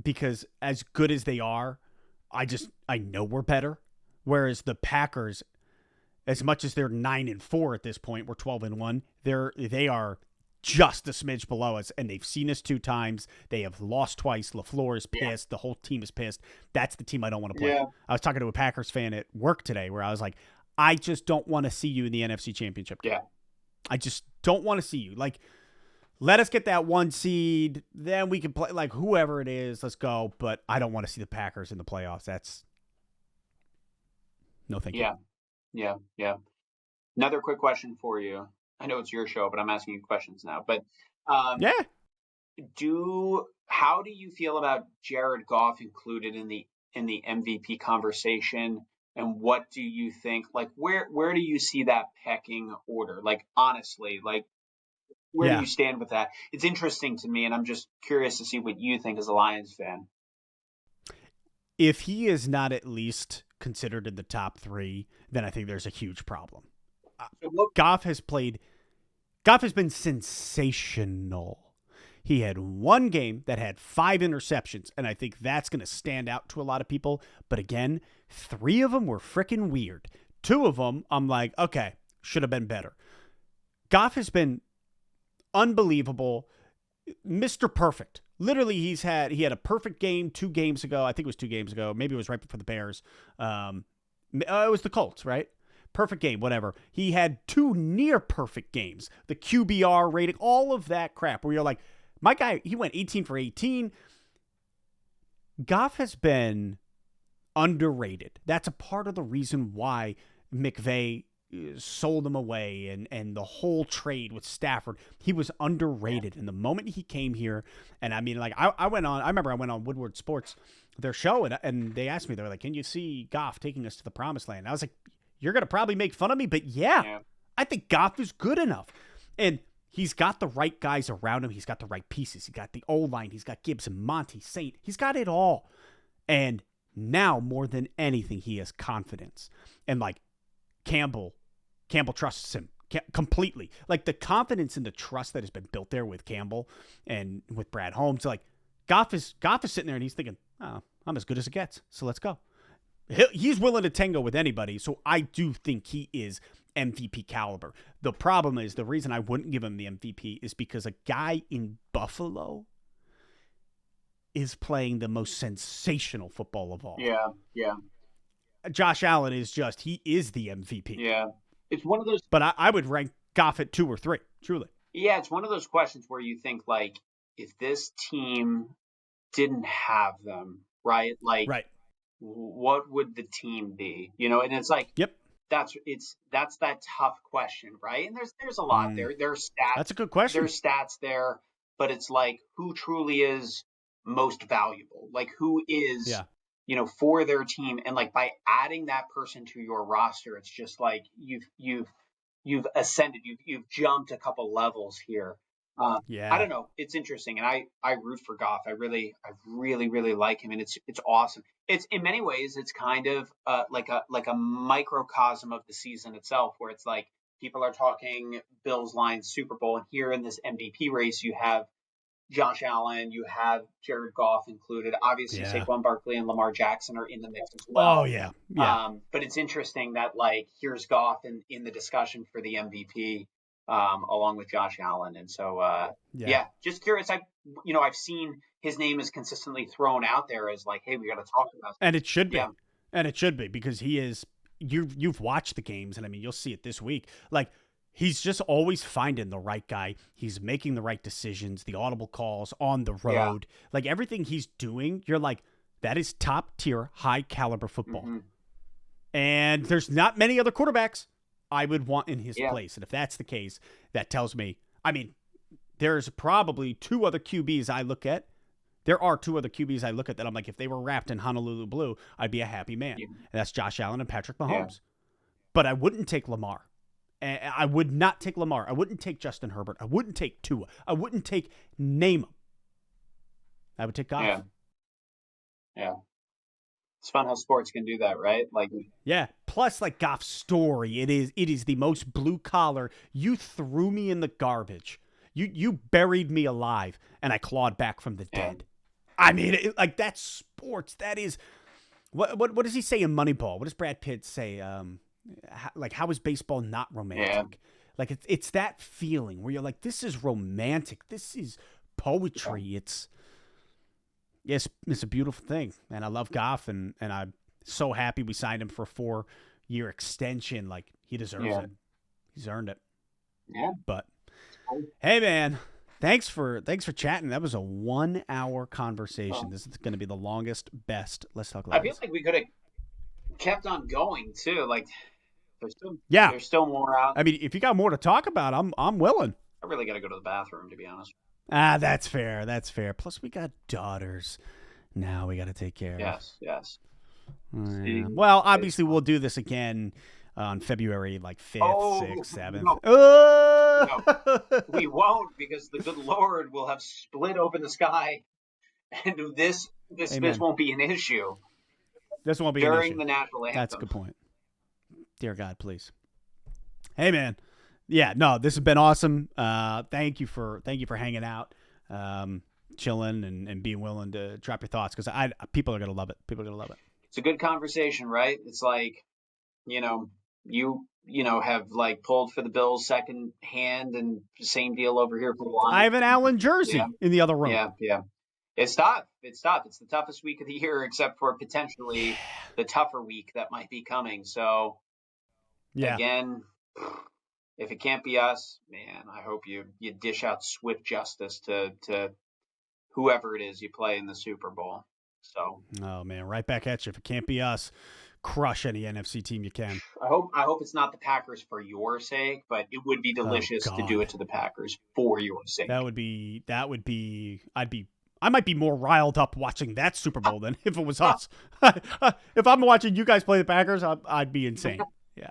because as good as they are, I know we're better. Whereas the Packers, as much as they're 9-4 at this point, we're 12-1. They are just a smidge below us, and they've seen us 2 times. They have lost twice. LaFleur is pissed. The whole team is pissed. That's the team I don't want to play. Yeah. I was talking to a Packers fan at work today where I was like, I just don't want to see you in the NFC Championship game. Yeah. I just don't want to see you. Like, let us get that 1 seed, then we can play like whoever it is. Let's go. But I don't want to see the Packers in the playoffs. No, thank you. Yeah. Another quick question for you. I know it's your show, but I'm asking you questions now. But Yeah. how do you feel about Jared Goff included in the MVP conversation? And what do you think? Like, where do you see that pecking order? Like, honestly, like, where do Yeah. you stand with that? It's interesting to me, and I'm just curious to see what you think as a Lions fan. If he is not at least considered in the top 3, then I think there's a huge problem. Goff has been sensational. He had one game that had 5 interceptions, and I think that's going to stand out to a lot of people. But again, 3 of them were freaking weird. 2 of them, I'm like, okay, should have been better. Goff has been unbelievable. Mr. Perfect. Literally, he had a perfect game 2 games ago. I think it was 2 games ago. Maybe it was right before the Bears. It was the Colts, right? Perfect game, whatever. He had 2 near perfect games. The QBR rating, all of that crap where you're like, my guy, he went 18 for 18. Goff has been underrated. That's a part of the reason why McVay sold him away and the whole trade with Stafford. He was underrated. And the moment he came here, and I mean, like, I remember I went on Woodward Sports, their show, and they asked me, they were like, can you see Goff taking us to the promised land? I was like, you're going to probably make fun of me, but yeah, I think Goff is good enough. And he's got the right guys around him. He's got the right pieces. He's got the O-line. He's got Gibson, Monty, St. He's got it all. And now, more than anything, he has confidence. And, like, Campbell trusts him completely. Like, the confidence and the trust that has been built there with Campbell and with Brad Holmes. Like, Goff is sitting there and he's thinking, oh, I'm as good as it gets, so let's go. He's willing to tango with anybody, so I do think he is MVP caliber. The problem is, the reason I wouldn't give him the MVP is because a guy in Buffalo is playing the most sensational football of all. Yeah. Josh Allen is he is the MVP. Yeah. It's one of those. But I would rank Goff at 2 or 3, truly. Yeah, it's one of those questions where you think, like, if this team didn't have them, right? Like, right. What would the team be? You know, and it's like, yep. That's that tough question, right? And there's a lot there. There's stats. That's a good question. There's stats there, but it's like, who truly is most valuable? Like, who is, for their team? And like, by adding that person to your roster, it's just like you've ascended. You've jumped a couple levels here. I don't know. It's interesting, and I root for Goff. I really like him, and it's awesome. It's, in many ways, it's kind of like a microcosm of the season itself, where it's like people are talking Bills, Lions, Super Bowl, and here in this MVP race, you have Josh Allen, you have Jared Goff included. Obviously, Saquon Barkley and Lamar Jackson are in the mix as well. Oh yeah. But it's interesting that, like, here's Goff in the discussion for the MVP. Along with Josh Allen. And so, just curious. I've seen his name is consistently thrown out there as like, hey, we got to talk about it. And it should be. Yeah. And it should be, because he is, you've watched the games, and I mean, you'll see it this week. Like, he's just always finding the right guy. He's making the right decisions, the audible calls on the road. Yeah. Like, everything he's doing, you're like, that is top tier, high caliber football. Mm-hmm. And there's not many other quarterbacks I would want in his place. And if that's the case, that tells me, I mean, there's probably 2 other QBs I look at. There are 2 other QBs I look at that I'm like, if they were wrapped in Honolulu blue, I'd be a happy man. Yeah. And that's Josh Allen and Patrick Mahomes. Yeah. But I wouldn't take Lamar. I would not take Lamar. I wouldn't take Justin Herbert. I wouldn't take Tua. I wouldn't name them. I would take Goff. Yeah. It's fun how sports can do that, right? Like, Plus, like, Goff's story, it is the most blue collar. You threw me in the garbage. You buried me alive, and I clawed back from the dead. I mean, like, that's sports. That is what does he say in Moneyball? What does Brad Pitt say? How is baseball not romantic? Yeah. Like, it's that feeling where you're like, this is romantic. This is poetry. Yeah. It's a beautiful thing, and I love Goff, and I'm so happy we signed him for a 4-year extension. Like, he deserves it. He's earned it. Yeah. But hey, man, thanks for chatting. That was a 1-hour conversation. This is going to be the longest, best. Let's talk about. I feel like we could kept on going too. Like Yeah. there's still more out. I mean, if you got more to talk about, I'm willing. I really got to go to the bathroom, to be honest. That's fair. That's fair. Plus, we got daughters now we got to take care of. Yes. Well, obviously, we'll do this again on February 5th, 6th, 7th. No, we won't, because the good Lord will have split open the sky, and this won't be an issue. This won't be during an issue. The national anthem. That's a good point. Dear God, please. Hey, man. Yeah, no, this has been awesome. Thank you for hanging out, chilling, and being willing to drop your thoughts, because people are gonna love it. People are gonna love it. It's a good conversation, right? It's like, you have pulled for the Bills second hand, and same deal over here for one. I have an Allen jersey in the other room. Yeah. It's tough. It's the toughest week of the year, except for potentially the tougher week that might be coming. So, again, if it can't be us, man, I hope you dish out swift justice to whoever it is you play in the Super Bowl. So, oh man, right back at you. If it can't be us, crush any NFC team you can. I hope it's not the Packers for your sake, but it would be delicious to do it to the Packers for your sake. That would be. I might be more riled up watching that Super Bowl than if it was us. If I'm watching you guys play the Packers, I'd be insane. Yeah.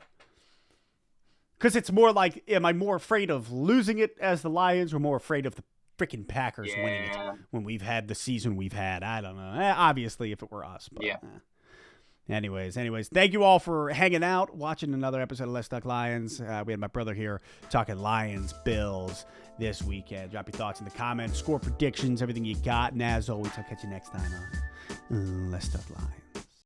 Because it's more like, am I more afraid of losing it as the Lions, or more afraid of the freaking Packers winning it when we've had the season we've had? I don't know. Obviously, if it were us. But, Anyways, thank you all for hanging out, watching another episode of Let's Talk Lions. We had my brother here talking Lions, Bills this weekend. Drop your thoughts in the comments, score predictions, everything you got. And as always, I'll catch you next time on Let's Talk Lions.